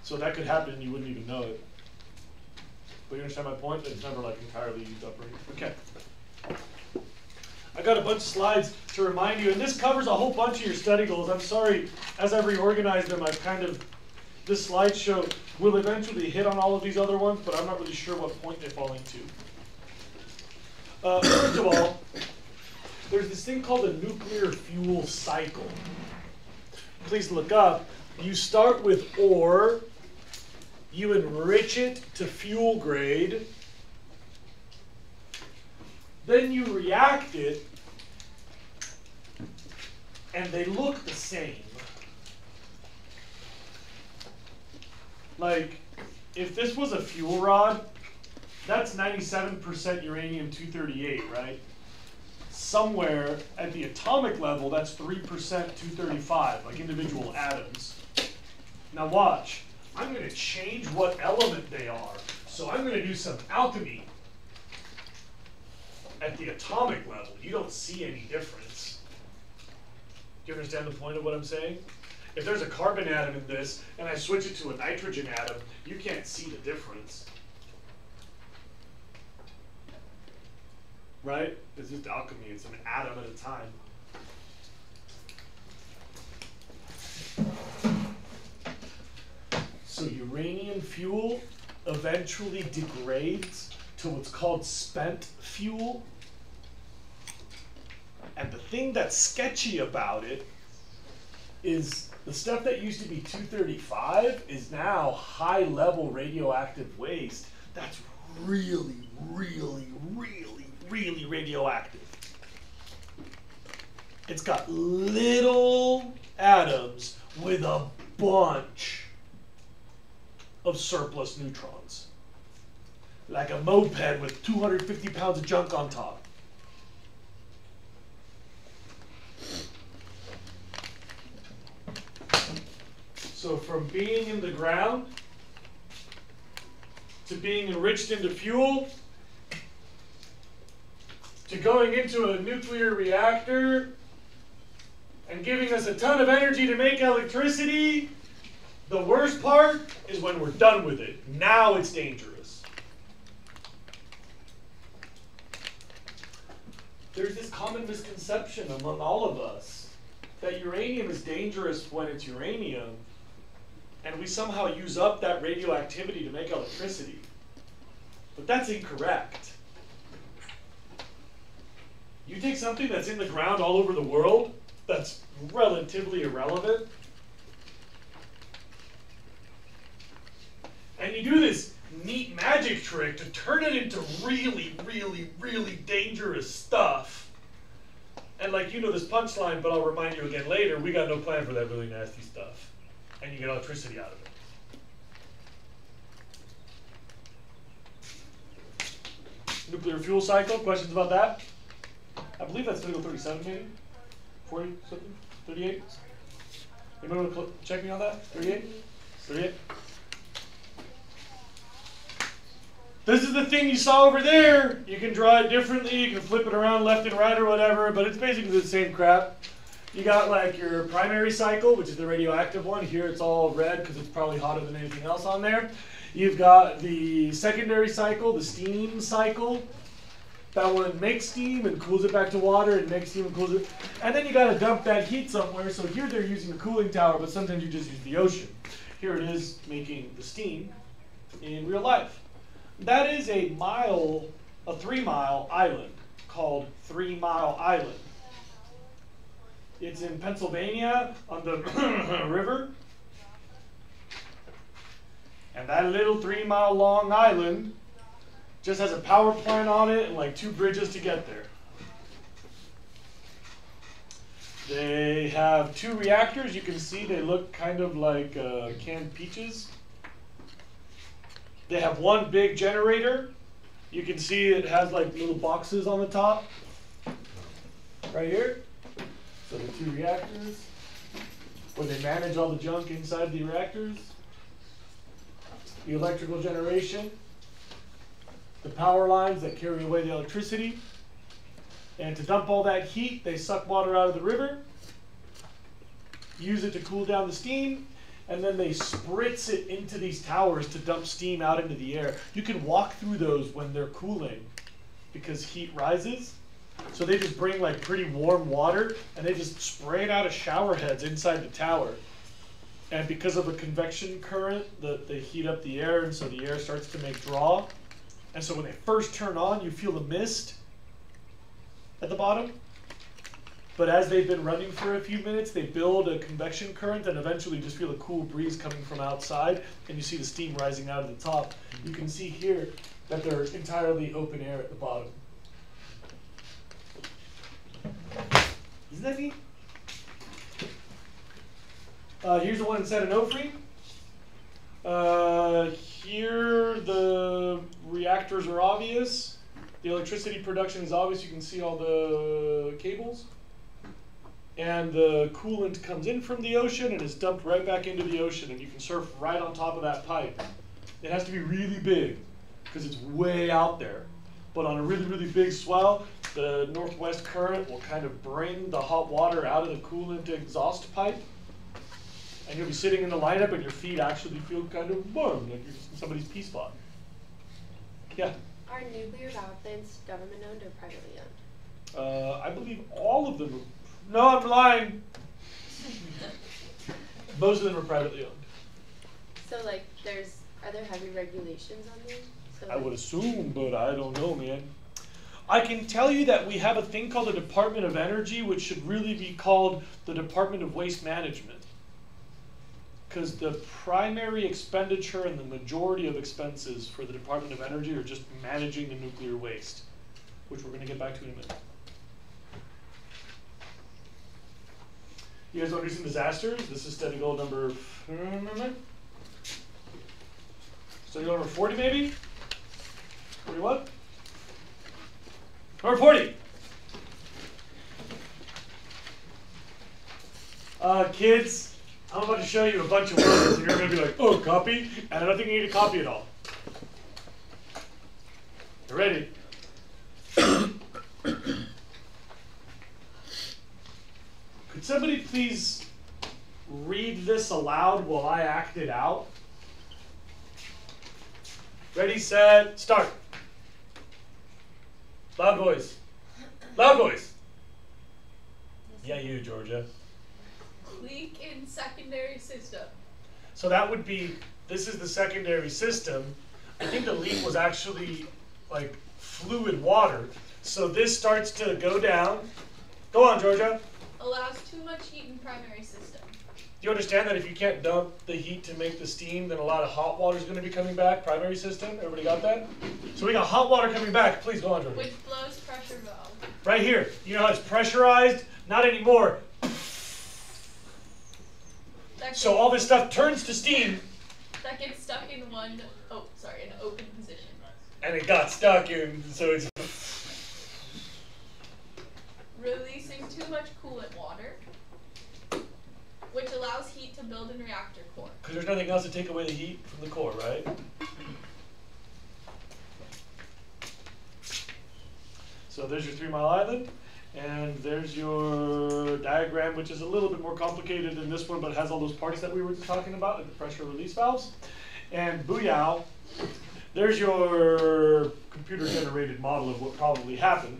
S1: So that could happen and you wouldn't even know it. But you understand my point? That it's never like entirely used up, right? Okay. I got a bunch of slides to remind you, and this covers a whole bunch of your study goals. I'm sorry, as I've reorganized them, I've kind of, this slideshow will eventually hit on all of these other ones, but I'm not really sure what point they fall into. First of all, there's this thing called the nuclear fuel cycle. Please look up. You start with ore, you enrich it to fuel grade, then you react it, and they look the same. Like, if this was a fuel rod, that's 97% uranium-238, right? Somewhere at the atomic level, that's 3% 235, like individual atoms. Now watch, I'm going to change what element they are. So I'm going to do some alchemy. At the atomic level, you don't see any difference. Do you understand the point of what I'm saying? If there's a carbon atom in this, and I switch it to a nitrogen atom, you can't see the difference. Right? It's just alchemy, it's an atom at a time. So uranium fuel eventually degrades to what's called spent fuel. And the thing that's sketchy about it is the stuff that used to be 235 is now high-level radioactive waste that's really, really, really, really radioactive. It's got little atoms with a bunch of surplus neutrons. Like a moped with 250 pounds of junk on top. So from being in the ground to being enriched into fuel to going into a nuclear reactor and giving us a ton of energy to make electricity, the worst part is when we're done with it. Now it's dangerous. There's this common misconception among all of us that uranium is dangerous when it's uranium, and we somehow use up that radioactivity to make electricity. But that's incorrect. You take something that's in the ground all over the world, that's relatively irrelevant. And you do this neat magic trick to turn it into really, really, really dangerous stuff. And like, you know this punchline, but I'll remind you again later, we got no plan for that really nasty stuff. And you get electricity out of it. Nuclear fuel cycle, questions about that? I believe that's Study Goal 37 maybe? 40 something? 38? Anybody want to check me on that? 38? 38? This is the thing you saw over there. You can draw it differently, you can flip it around left and right or whatever, but it's basically the same crap. You got like your primary cycle, which is the radioactive one. Here it's all red because it's probably hotter than anything else on there. You've got the secondary cycle, the steam cycle. That one makes steam and cools it back to water and makes steam and cools it. And then you got to dump that heat somewhere. So here they're using the cooling tower, but sometimes you just use the ocean. Here it is making the steam in real life. That is a 3-mile island called 3 Mile Island. It's in Pennsylvania on the river. And that little 3-mile long island just has a power plant on it and like 2 bridges to get there. They have 2 reactors. You can see they look kind of like canned peaches. They have 1 big generator. You can see it has like little boxes on the top. Right here. So the 2 reactors, where they manage all the junk inside the reactors. The electrical generation. The power lines that carry away the electricity. And to dump all that heat, they suck water out of the river, use it to cool down the steam, and then they spritz it into these towers to dump steam out into the air. You can walk through those when they're cooling because heat rises. So they just bring like pretty warm water and they just spray it out of shower heads inside the tower. And because of a convection current, they heat up the air, and so the air starts to make draw. And so when they first turn on, you feel the mist at the bottom. But as they've been running for a few minutes, they build a convection current and eventually just feel a cool breeze coming from outside, and you see the steam rising out of the top. You can see here that they're entirely open air at the bottom. Isn't that neat? Here's the one in San Onofre. Here the reactors are obvious. The electricity production is obvious. You can see all the cables. And the coolant comes in from the ocean and is dumped right back into the ocean, and you can surf right on top of that pipe. It has to be really big because it's way out there. But on a really, really big swell, the northwest current will kind of bring the hot water out of the coolant exhaust pipe. And you'll be sitting in the lineup and your feet actually feel kind of warm, like you're just in somebody's pee spot. Yeah?
S2: Are nuclear power plants government owned or privately owned?
S1: I believe all of them are. No, I'm lying. Most of them are privately owned.
S2: So like are there heavy regulations on them? So,
S1: I would assume, but I don't know, man. I can tell you that we have a thing called the Department of Energy, which should really be called the Department of Waste Management. Because the primary expenditure and the majority of expenses for the Department of Energy are just managing the nuclear waste, which we're going to get back to in a minute. You guys want to do some disasters? This is study goal number, study goal number 40 maybe? 41? Number 40. Kids, I'm about to show you a bunch of words and you're going to be like, oh, copy? And I don't think you need to copy it all. You ready? Could somebody please read this aloud while I act it out? Ready, set, start. Loud voice. Loud voice. Yeah, you, Georgia.
S8: Leak in secondary system.
S1: So that would be, this is the secondary system. I think the leak was actually like fluid water. So this starts to go down. Go on, Georgia.
S8: allows too much heat in primary system.
S1: Do you understand that if you can't dump the heat to make the steam, then a lot of hot water is going to be coming back, primary system? Everybody got that? So we got hot water coming back. Please go on, Jordan.
S8: Which blows pressure valve.
S1: Right here. You know how it's pressurized? Not anymore. So all this stuff turns to steam.
S8: That gets stuck in an open position.
S1: And it got stuck in, so it's...
S8: Releasing too much coolant water, which allows heat to build in reactor core.
S1: Because there's nothing else to take away the heat from the core, right? So there's your 3 Mile Island, and there's your diagram, which is a little bit more complicated than this one, but it has all those parts that we were talking about, like the pressure release valves. And booyah, there's your computer-generated model of what probably happened.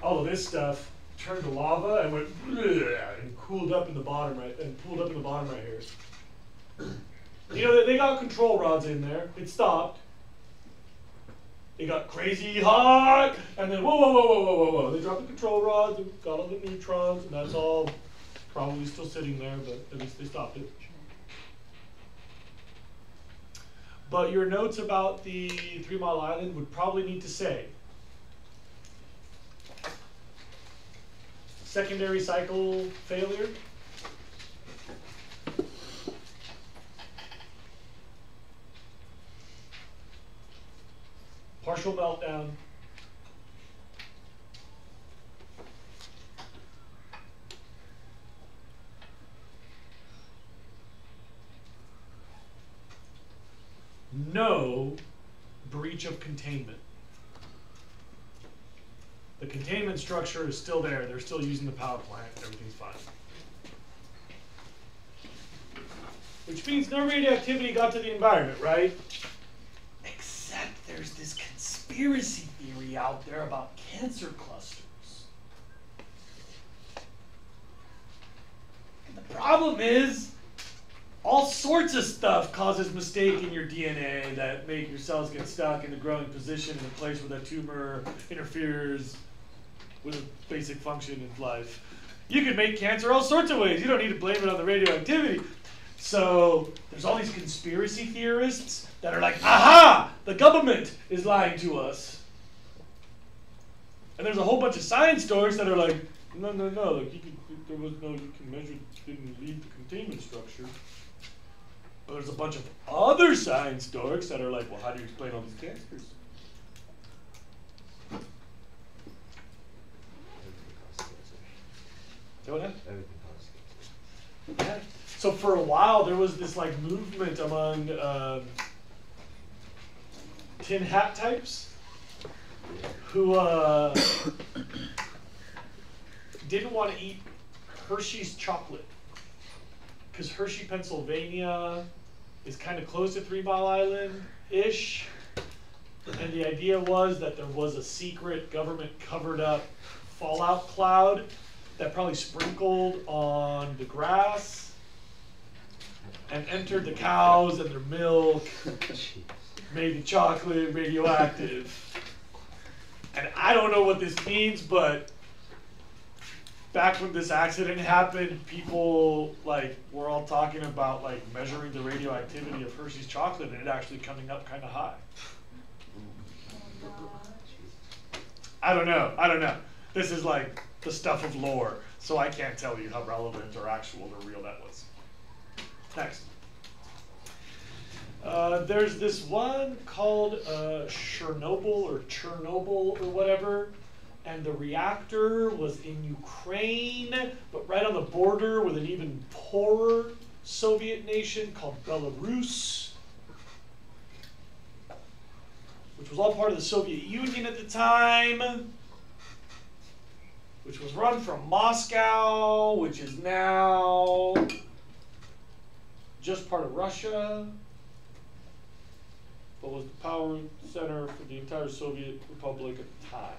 S1: All of this stuff turned to lava and went and cooled up in the bottom right here. You know, they got control rods in there. It stopped. It got crazy hot, and then whoa. They dropped the control rods and got all the neutrons, and that's all probably still sitting there, but at least they stopped it. But your notes about the 3 Mile Island would probably need to say secondary cycle failure, partial meltdown, no breach of containment. The containment structure is still there. They're still using the power plant. Everything's fine. Which means no radioactivity got to the environment, right? Except there's this conspiracy theory out there about cancer clusters. And the problem is, all sorts of stuff causes mistake in your DNA that make your cells get stuck in the growing position in a place where that tumor interferes with a basic function in life. You can make cancer all sorts of ways. You don't need to blame it on the radioactivity. So there's all these conspiracy theorists that are like, aha, the government is lying to us. And there's a whole bunch of science dorks that are like, no, like you can measure, didn't leave the containment structure. But there's a bunch of other science dorks that are like, well, how do you explain all these cancers?
S3: Everything causes cancer.
S1: Yeah. So for a while there was this like movement among tin hat types who didn't want to eat Hershey's chocolate because Hershey, Pennsylvania is kind of close to 3 Mile Island-ish. And the idea was that there was a secret government covered up fallout cloud that probably sprinkled on the grass and entered the cows and their milk, made the chocolate radioactive. And I don't know what this means, but back when this accident happened, people were all talking about measuring the radioactivity of Hershey's chocolate and it actually coming up kind of high. I don't know. This is like the stuff of lore, so I can't tell you how relevant or actual or real that was. Next. There's this one called Chernobyl or whatever, and the reactor was in Ukraine, but right on the border with an even poorer Soviet nation called Belarus, which was all part of the Soviet Union at the time, which was run from Moscow, which is now just part of Russia, but was the power center for the entire Soviet Republic at the time.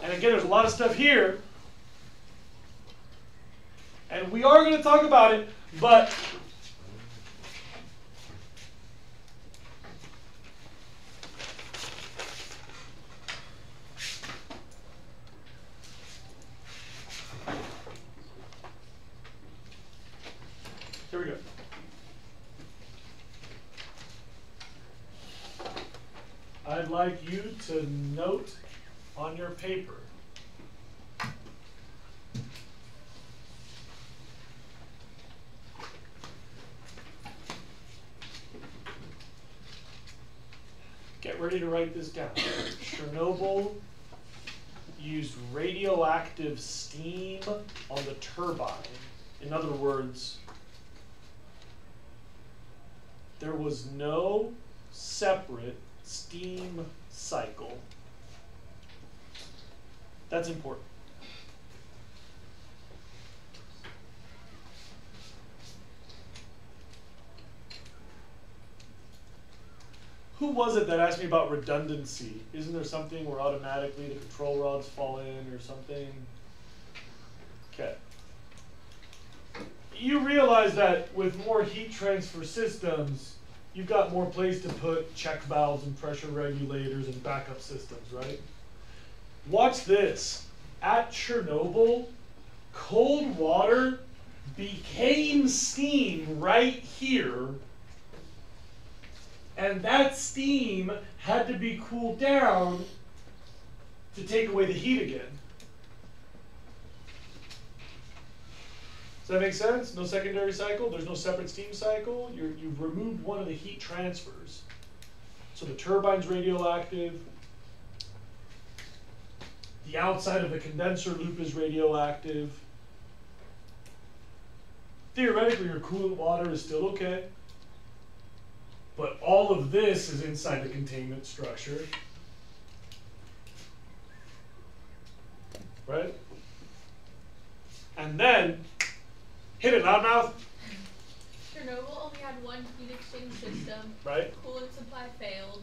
S1: And again, there's a lot of stuff here, and we are going to talk about it, but like you to note on your paper. Get ready to write this down. Chernobyl used radioactive steam on the turbine. In other words, there was no separate steam cycle. That's important. Who was it that asked me about redundancy? Isn't there something where automatically the control rods fall in or something? Okay. You realize that with more heat transfer systems, you've got more place to put check valves and pressure regulators and backup systems, right? Watch this. At Chernobyl, cold water became steam right here, and that steam had to be cooled down to take away the heat again. Does that make sense? No secondary cycle, there's no separate steam cycle. You've removed one of the heat transfers. So the turbine's radioactive. The outside of the condenser loop is radioactive. Theoretically, your coolant water is still okay. But all of this is inside the containment structure. Right? And then, hit it, loudmouth.
S8: Chernobyl only had one heat exchange system.
S1: Right?
S8: Coolant supply failed,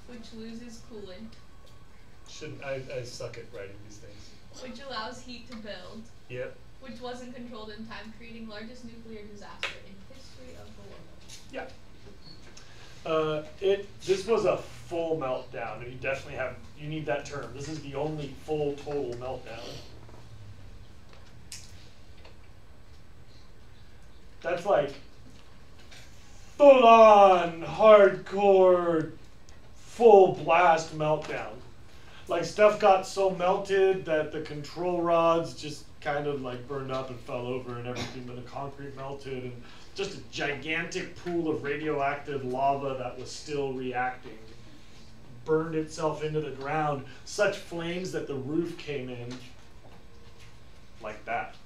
S8: which loses coolant.
S1: I suck at writing these things.
S8: Which allows heat to build.
S1: Yep.
S8: Which wasn't controlled in time, creating largest nuclear disaster in history of the world.
S1: Yeah. This was a full meltdown, and you need that term. This is the only full total meltdown. That's like full on hardcore full blast meltdown. Like stuff got so melted that the control rods just kind of like burned up and fell over and everything, but the concrete melted, and just a gigantic pool of radioactive lava that was still reacting burned itself into the ground, such flames that the roof came in like that.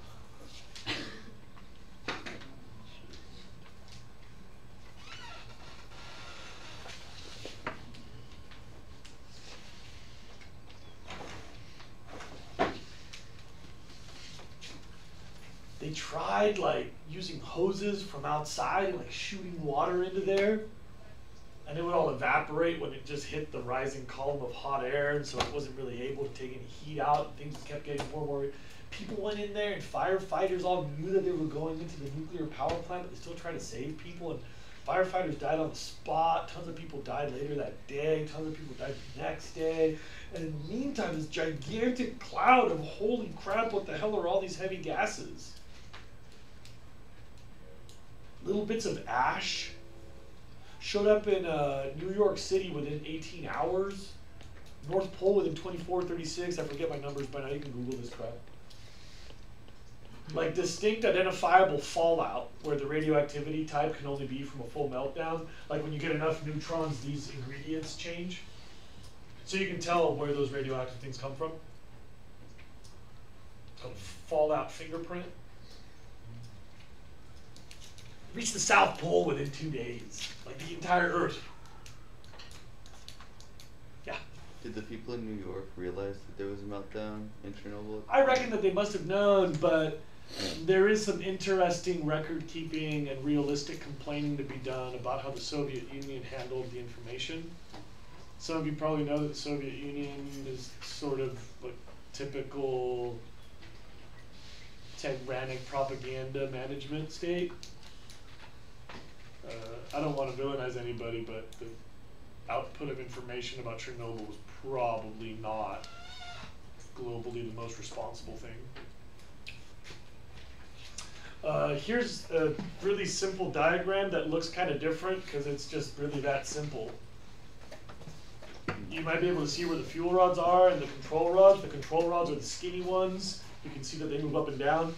S1: They tried like using hoses from outside and like shooting water into there, and it would all evaporate when it just hit the rising column of hot air, and so it wasn't really able to take any heat out, and things kept getting more and more. People went in there, and firefighters all knew that they were going into the nuclear power plant, but they still tried to save people, and firefighters died on the spot. Tons of people died later that day. Tons of people died the next day. And in the meantime, this gigantic cloud of holy crap, what the hell are all these heavy gases? Little bits of ash showed up in New York City within 18 hours. North Pole within 24, 36. I forget my numbers by now. You can Google this crap. Like distinct identifiable fallout where the radioactivity type can only be from a full meltdown. Like when you get enough neutrons, these ingredients change. So you can tell where those radioactive things come from. It's called a fallout fingerprint. Reached the South Pole within 2 days. Like the entire Earth. Yeah.
S9: Did the people in New York realize that there was a meltdown in Chernobyl?
S1: I reckon that they must have known, but there is some interesting record keeping and realistic complaining to be done about how the Soviet Union handled the information. Some of you probably know that the Soviet Union is sort of like typical tyrannic propaganda management state. I don't want to villainize anybody, but the output of information about Chernobyl was probably not globally the most responsible thing. Here's a really simple diagram that looks kind of different because it's just really that simple. you might be able to see where the fuel rods are and the control rods. The control rods are the skinny ones. You can see that they move up and down.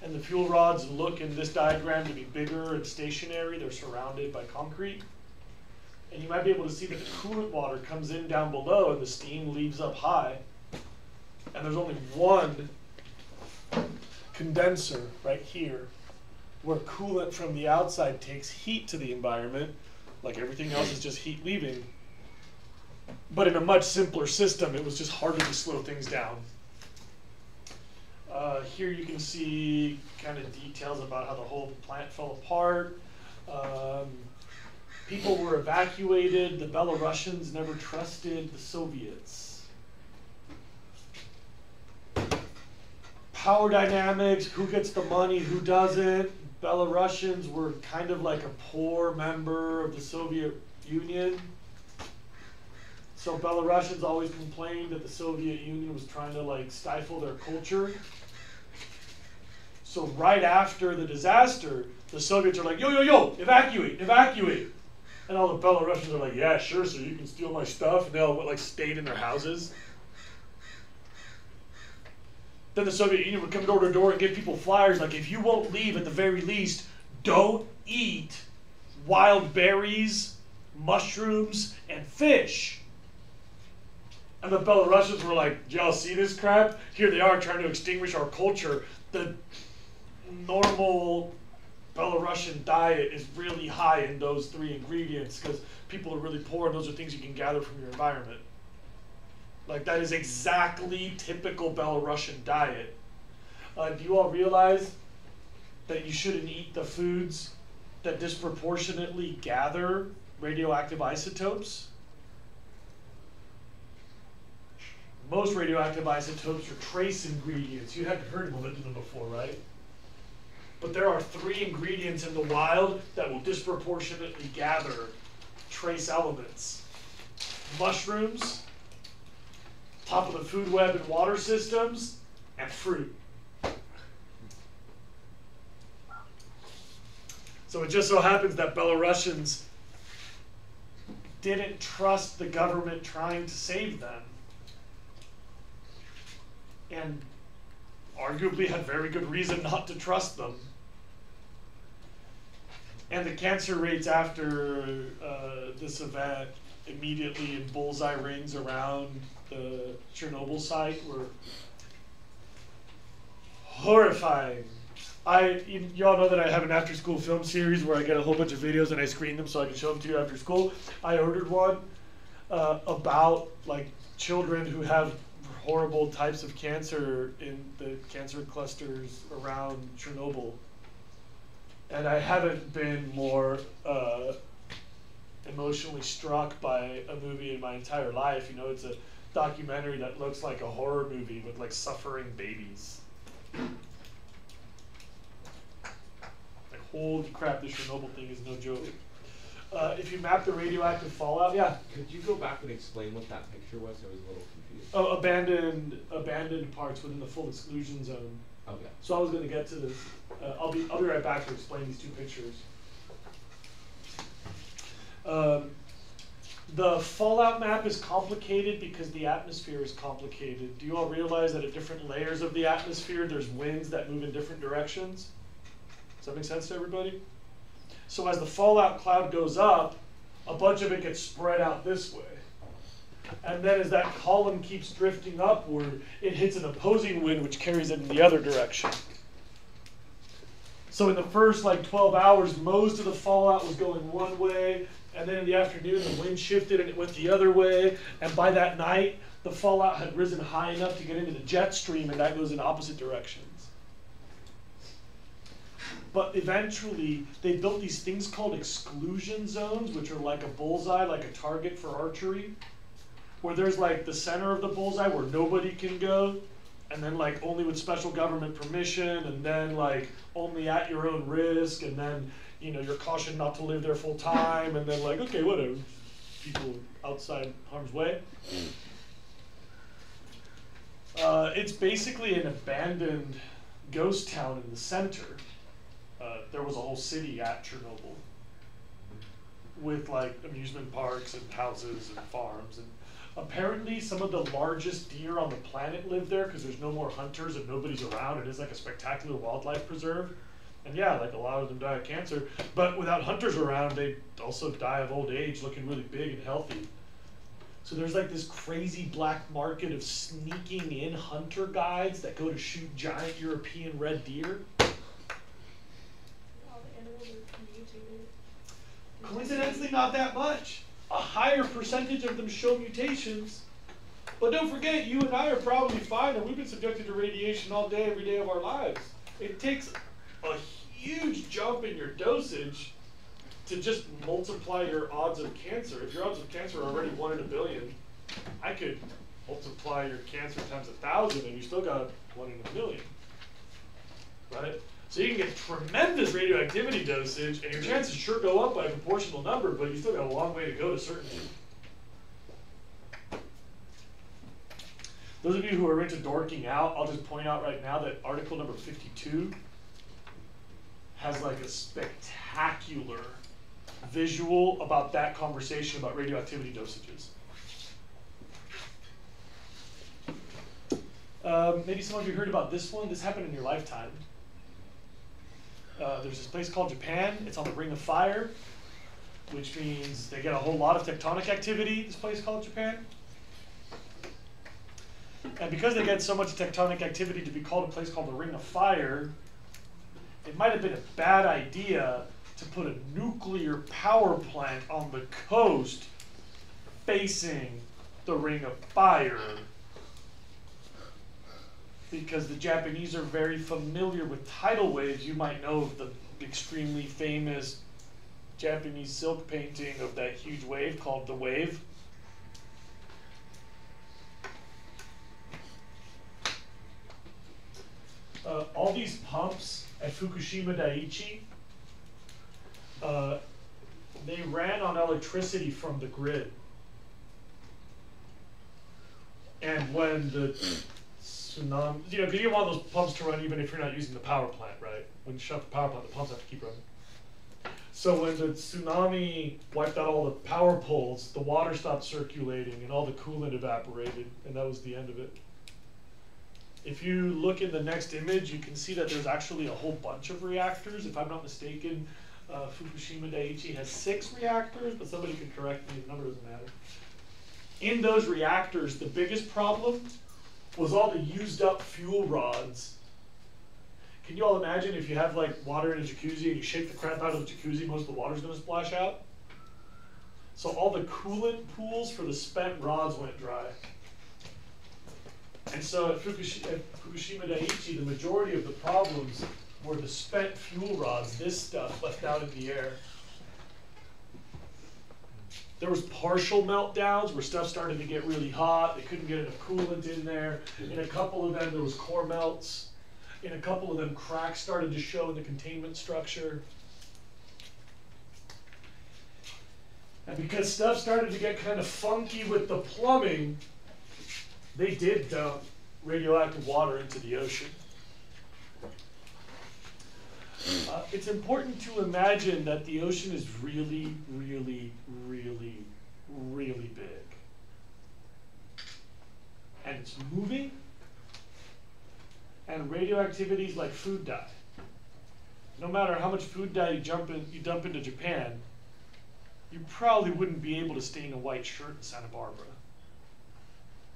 S1: And the fuel rods look in this diagram to be bigger and stationary. They're surrounded by concrete. And you might be able to see that the coolant water comes in down below and the steam leaves up high. And there's only one condenser right here where coolant from the outside takes heat to the environment, like everything else is just heat leaving. But in a much simpler system, it was just harder to slow things down. Here you can see kind of details about how the whole plant fell apart. People were evacuated. The Belarusians never trusted the Soviets. Power dynamics, who gets the money, who doesn't. Belarusians were kind of like a poor member of the Soviet Union. So Belarusians always complained that the Soviet Union was trying to like stifle their culture. So right after the disaster, the Soviets are like, yo, yo, yo, evacuate, evacuate. And all the Belarusians are like, yeah, sure, so you can steal my stuff. And they all like stayed in their houses. Then the Soviet Union would come door to door and give people flyers like, if you won't leave at the very least, don't eat wild berries, mushrooms, and fish. And the Belarusians were like, y'all see this crap? Here they are trying to extinguish our culture. The normal Belarusian diet is really high in those 3 ingredients because people are really poor and those are things you can gather from your environment. Like that is exactly typical Belarusian diet. Do you all realize that you shouldn't eat the foods that disproportionately gather radioactive isotopes? Most radioactive isotopes are trace ingredients. You haven't heard of molybdenum before, right? But there are 3 ingredients in the wild that will disproportionately gather trace elements. Mushrooms, top of the food web and water systems, and fruit. So it just so happens that Belarusians didn't trust the government trying to save them. And arguably had very good reason not to trust them. And the cancer rates after this event immediately in bullseye rings around the Chernobyl site were horrifying. You all know that I have an after-school film series where I get a whole bunch of videos and I screen them so I can show them to you after school. I ordered one about like children who have horrible types of cancer in the cancer clusters around Chernobyl. And I haven't been more emotionally struck by a movie in my entire life. You know, it's a documentary that looks like a horror movie with like suffering babies. Like, holy crap, this Chernobyl thing is no joke. If you map the radioactive fallout, yeah.
S6: Could you go back and explain what that picture was? I was a little confused.
S1: Oh, abandoned parts within the full exclusion zone.
S6: Okay.
S1: So I was going to get to this. I'll be right back to explain these 2 pictures. The fallout map is complicated because the atmosphere is complicated. Do you all realize that at different layers of the atmosphere, there's winds that move in different directions? Does that make sense to everybody? So as the fallout cloud goes up, a bunch of it gets spread out this way. And then as that column keeps drifting upward, it hits an opposing wind which carries it in the other direction. So in the first like 12 hours, most of the fallout was going one way, and then in the afternoon the wind shifted and it went the other way, and by that night the fallout had risen high enough to get into the jet stream, and that goes in opposite directions. But eventually they built these things called exclusion zones, which are like a bullseye, like a target for archery, where there's like the center of the bullseye where nobody can go, and then like only with special government permission, and then like only at your own risk, and then, you know, you're cautioned not to live there full time, and then like, okay, whatever, people outside harm's way. It's basically an abandoned ghost town in the center. There was a whole city at Chernobyl with like amusement parks and houses and farms, and Apparently, some of the largest deer on the planet live there because there's no more hunters and nobody's around. It is like a spectacular wildlife preserve. And yeah, like a lot of them die of cancer. But without hunters around, they also die of old age looking really big and healthy. So there's like this crazy black market of sneaking in hunter guides that go to shoot giant European red deer.
S8: All the animals are mutated.
S1: Coincidentally, not that much. A higher percentage of them show mutations. But don't forget, you and I are probably fine, and we've been subjected to radiation all day, every day of our lives. It takes a huge jump in your dosage to just multiply your odds of cancer. If your odds of cancer are already 1 in a billion, I could multiply your cancer times 1,000 and you still got 1 in a million, right? So you can get tremendous radioactivity dosage and your chances sure go up by a proportional number, but you still got a long way to go to certainty. Those of you who are into dorking out, I'll just point out right now that article number 52 has like a spectacular visual about that conversation about radioactivity dosages. Maybe some of you heard about this one. This happened in your lifetime. There's this place called Japan. It's on the Ring of Fire, which means they get a whole lot of tectonic activity, this place called Japan. And because they get so much tectonic activity to be called a place called the Ring of Fire, it might have been a bad idea to put a nuclear power plant on the coast facing the Ring of Fire, because the Japanese are very familiar with tidal waves. You might know of the extremely famous Japanese silk painting of that huge wave called The Wave. All these pumps at Fukushima Daiichi, they ran on electricity from the grid. And when the tsunami, you know, because you want those pumps to run even if you're not using the power plant, right? When you shut off the power plant, the pumps have to keep running. So when the tsunami wiped out all the power poles, the water stopped circulating and all the coolant evaporated, and that was the end of it. If you look in the next image, you can see that there's actually a whole bunch of reactors. If I'm not mistaken, Fukushima Daiichi has 6 reactors, but somebody can correct me, the number doesn't matter. In those reactors, the biggest problem was all the used up fuel rods. Can you all imagine if you have like water in a jacuzzi and you shake the crap out of the jacuzzi, most of the water's gonna splash out? So all the coolant pools for the spent rods went dry. And so at Fukushima Daiichi, the majority of the problems were the spent fuel rods, this stuff left out in the air. There was partial meltdowns where stuff started to get really hot. They couldn't get enough coolant in there. In a couple of them, there was core melts. In a couple of them, cracks started to show in the containment structure. And because stuff started to get kind of funky with the plumbing, they did dump radioactive water into the ocean. It's important to imagine that the ocean is really, really, really, really big. And it's moving, and radioactivity is like food dye. No matter how much food dye you dump into Japan, you probably wouldn't be able to stain a white shirt in Santa Barbara.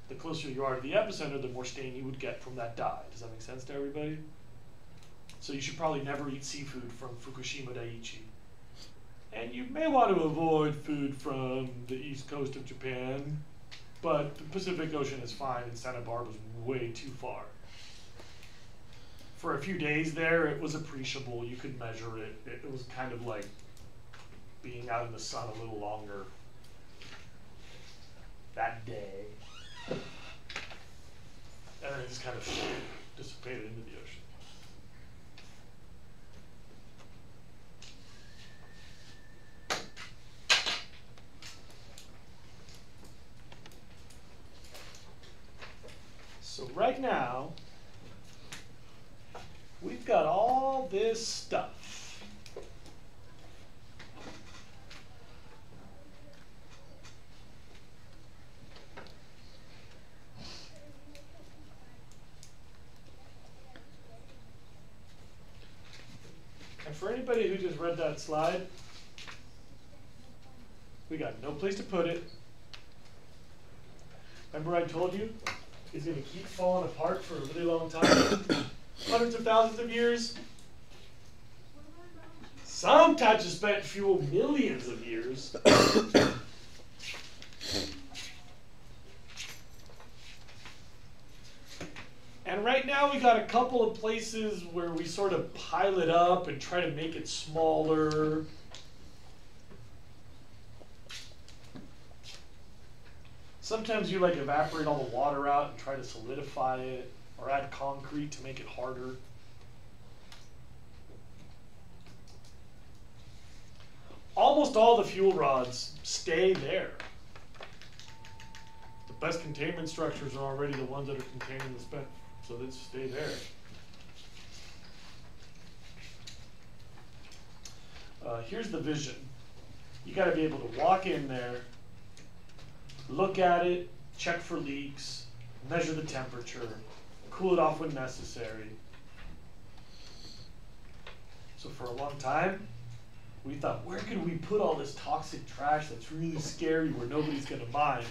S1: The closer you are to the epicenter, the more stain you would get from that dye. Does that make sense to everybody? So you should probably never eat seafood from Fukushima Daiichi. And you may want to avoid food from the east coast of Japan, but the Pacific Ocean is fine and Santa Barbara's way too far. For a few days there, it was appreciable. You could measure it. It was kind of like being out in the sun a little longer that day. And then it just kind of dissipated into the ocean. So right now, we've got all this stuff. for anybody who just read that slide, we got no place to put it. Remember I told you it's going to keep falling apart for a really long time? Hundreds of thousands of years? Sometimes it's spent fuel millions of years. And right now we got a couple of places where we sort of pile it up and try to make it smaller. Sometimes you like evaporate all the water out and try to solidify it, or add concrete to make it harder. Almost all the fuel rods stay there. The best containment structures are already the ones that are containing the spent, so they stay there. Here's the vision. You got to be able to walk in there, look at it, check for leaks, measure the temperature, cool it off when necessary. So for a long time, we thought, where can we put all this toxic trash that's really scary where nobody's going to mind?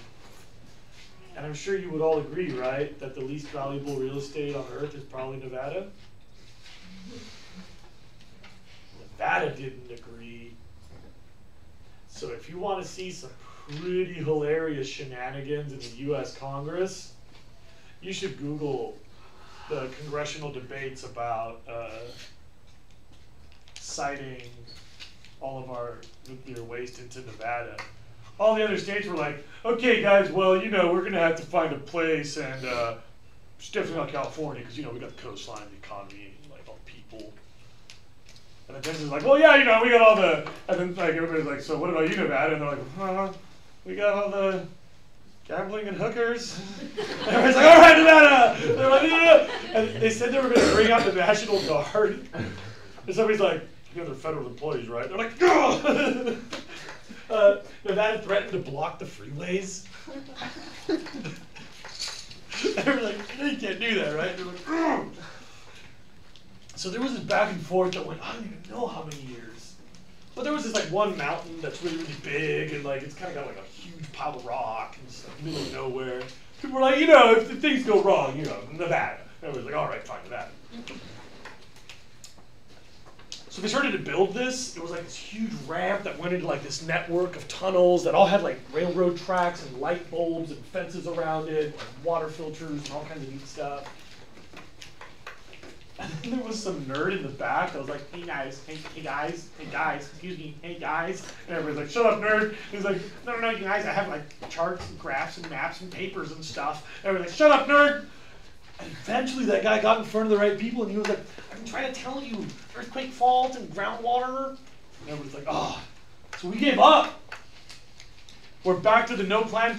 S1: And I'm sure you would all agree, right, that the least valuable real estate on earth is probably Nevada? Nevada didn't agree. So if you want to see some pretty hilarious shenanigans in the US Congress, you should Google the congressional debates about citing all of our nuclear waste into Nevada. All the other states were like, okay guys, well, you know, we're gonna have to find a place, and it's definitely not California, because, you know, we got the coastline, the economy, and like all the people. And then Texas is like, well, yeah, you know, we got all the, and then like everybody's like, so what about you, Nevada? And they're like, we got all the gambling and hookers. And everybody's like, all right, Nevada! They're like, yeah. And they said they were gonna bring out the National Guard. And somebody's like, you know, they're federal employees, right? They're like, no! Nevada threatened to block the freeways. They were like, you can't do that, right? They're like, ugh. So there was this back and forth that went, I don't even know how many years. But there was this like one mountain that's really, really big, and like it's kind of got like a huge pile of rock and it's like middle of nowhere. People were like, you know, if things go wrong, you know, Nevada. Everybody's like, all right, fine, Nevada. So they started to build this. It was like this huge ramp that went into like this network of tunnels that all had like railroad tracks and light bulbs and fences around it, like water filters and all kinds of neat stuff. And then there was some nerd in the back that was like, hey guys, hey guys, excuse me, hey guys. And everybody's like, shut up, nerd. And he's like, no, you guys, I have like charts and graphs and maps and papers and stuff. And everybody's like, shut up, nerd. And eventually that guy got in front of the right people and he was like, I've been trying to tell you, earthquake fault and groundwater. And everybody's like, oh. So we gave up. We're back to the no plan.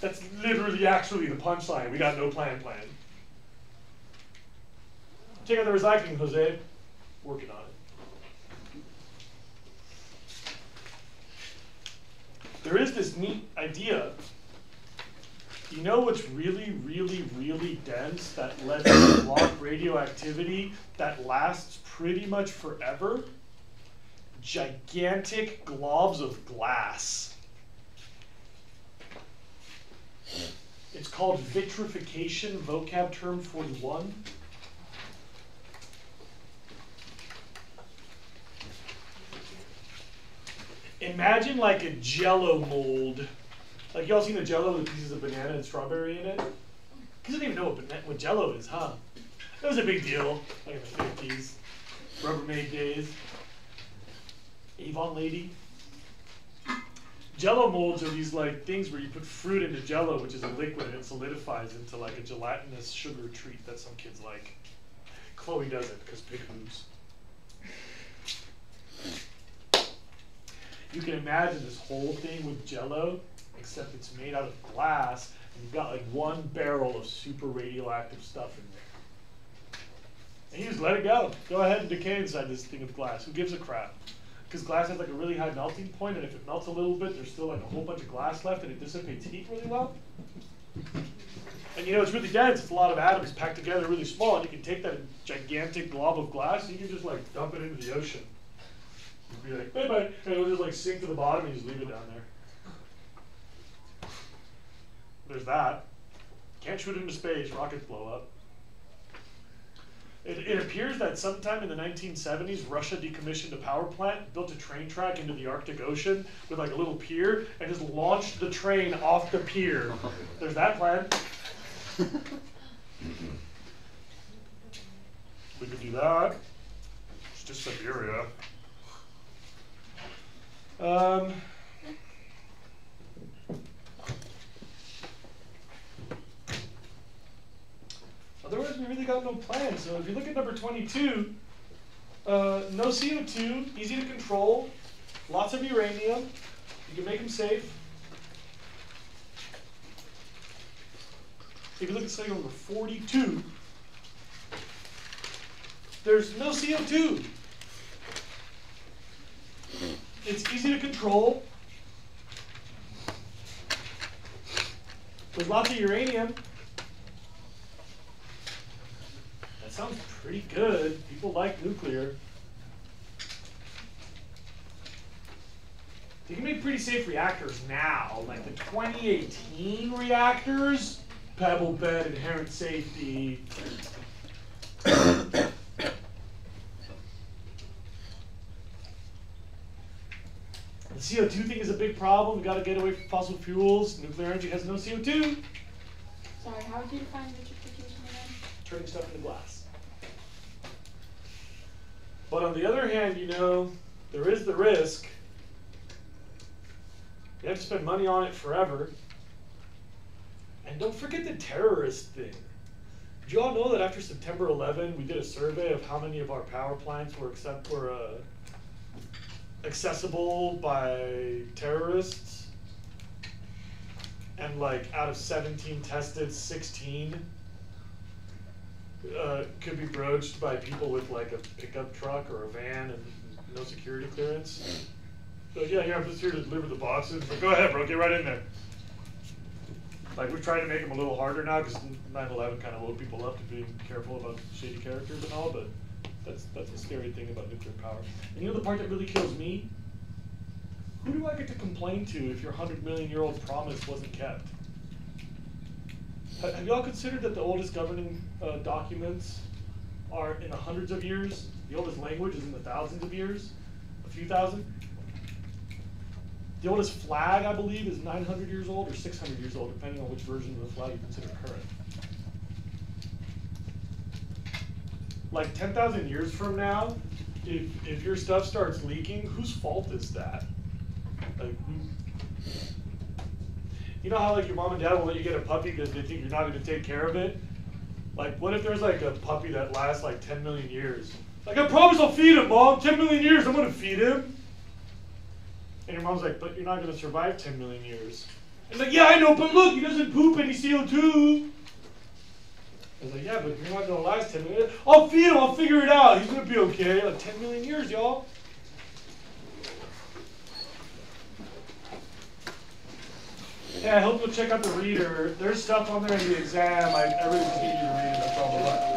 S1: That's literally actually the punchline. We got no plan. Check out the recycling, Jose. Working on it. There is this neat idea. You know what's really, really, really dense that lets you block radioactivity that lasts pretty much forever? Gigantic globs of glass. It's called vitrification, vocab term 41. Imagine like a Jell-O mold. Like y'all seen the Jell-O with pieces of banana and strawberry in it? You don't even know what Jell-O is, huh? That was a big deal, like in the 50s. Rubbermaid days. Avon lady. Jell-O molds are these like things where you put fruit into Jell-O, which is a liquid, and it solidifies into like a gelatinous sugar treat that some kids like. Chloe doesn't, because pig hooves. You can imagine this whole thing with Jell-O, except it's made out of glass, and you've got like one barrel of super radioactive stuff in there. And you just let it go. Go ahead and decay inside this thing of glass. Who gives a crap? Because glass has like a really high melting point, and if it melts a little bit, there's still like a whole bunch of glass left, and it dissipates heat really well. And you know, it's really dense. It's a lot of atoms packed together really small. And you can take that gigantic glob of glass and you can just like dump it into the ocean. You'd be like, bye-bye. And it'll just like sink to the bottom and you just leave it down there. There's that. Can't shoot it into space. Rockets blow up. It appears that sometime in the 1970s, Russia decommissioned a power plant, built a train track into the Arctic Ocean with like a little pier, and just launched the train off the pier. There's that plan. We could do that. It's just Siberia. Otherwise, we really got no plan. So if you look at number 22, no CO2, easy to control, lots of uranium, you can make them safe. If you look at study number 42, there's no CO2. It's easy to control. There's lots of uranium. That sounds pretty good. People like nuclear. You can make pretty safe reactors now, like the 2018 reactors. Pebble bed, inherent safety. The CO2 thing is a big problem. We got to get away from fossil fuels. Nuclear energy has no CO2.
S7: Sorry, how would you define vitrification again?
S1: Turning stuff into glass. But on the other hand, you know, there is the risk. You have to spend money on it forever. And don't forget the terrorist thing. Did you all know that after September 11, we did a survey of how many of our power plants were accessible by terrorists? And like out of 17 tested, 16 could be broached by people with like a pickup truck or a van and no security clearance. So yeah, I'm just here to deliver the boxes. But go ahead, bro, get right in there. Like, we're trying to make them a little harder now because 9/11 kind of woke people up to being careful about shady characters and all, but that's a scary thing about nuclear power. And you know the part that really kills me? Who do I get to complain to if your 100-million-year-old promise wasn't kept? Have you all considered that the oldest governing documents are in the hundreds of years? The oldest language is in the thousands of years, a few thousand? The oldest flag, I believe, is 900 years old or 600 years old, depending on which version of the flag you consider current. Like 10,000 years from now, if your stuff starts leaking, whose fault is that? Like, you know how like your mom and dad will let you get a puppy because they think you're not going to take care of it? Like, what if there's like a puppy that lasts like 10 million years? Like, I promise I'll feed him, Mom. 10 million years, I'm going to feed him. And your mom's like, but you're not going to survive 10 million years. And like, yeah, I know, but look, he doesn't poop any CO2. I was like, yeah, but you're not going to last 10 million years. I'll feed him, I'll figure it out. He's going to be okay. Like 10 million years, y'all. Yeah, I hope you'll check out the reader. There's stuff on there in the exam. I really just need you to read it. That's all.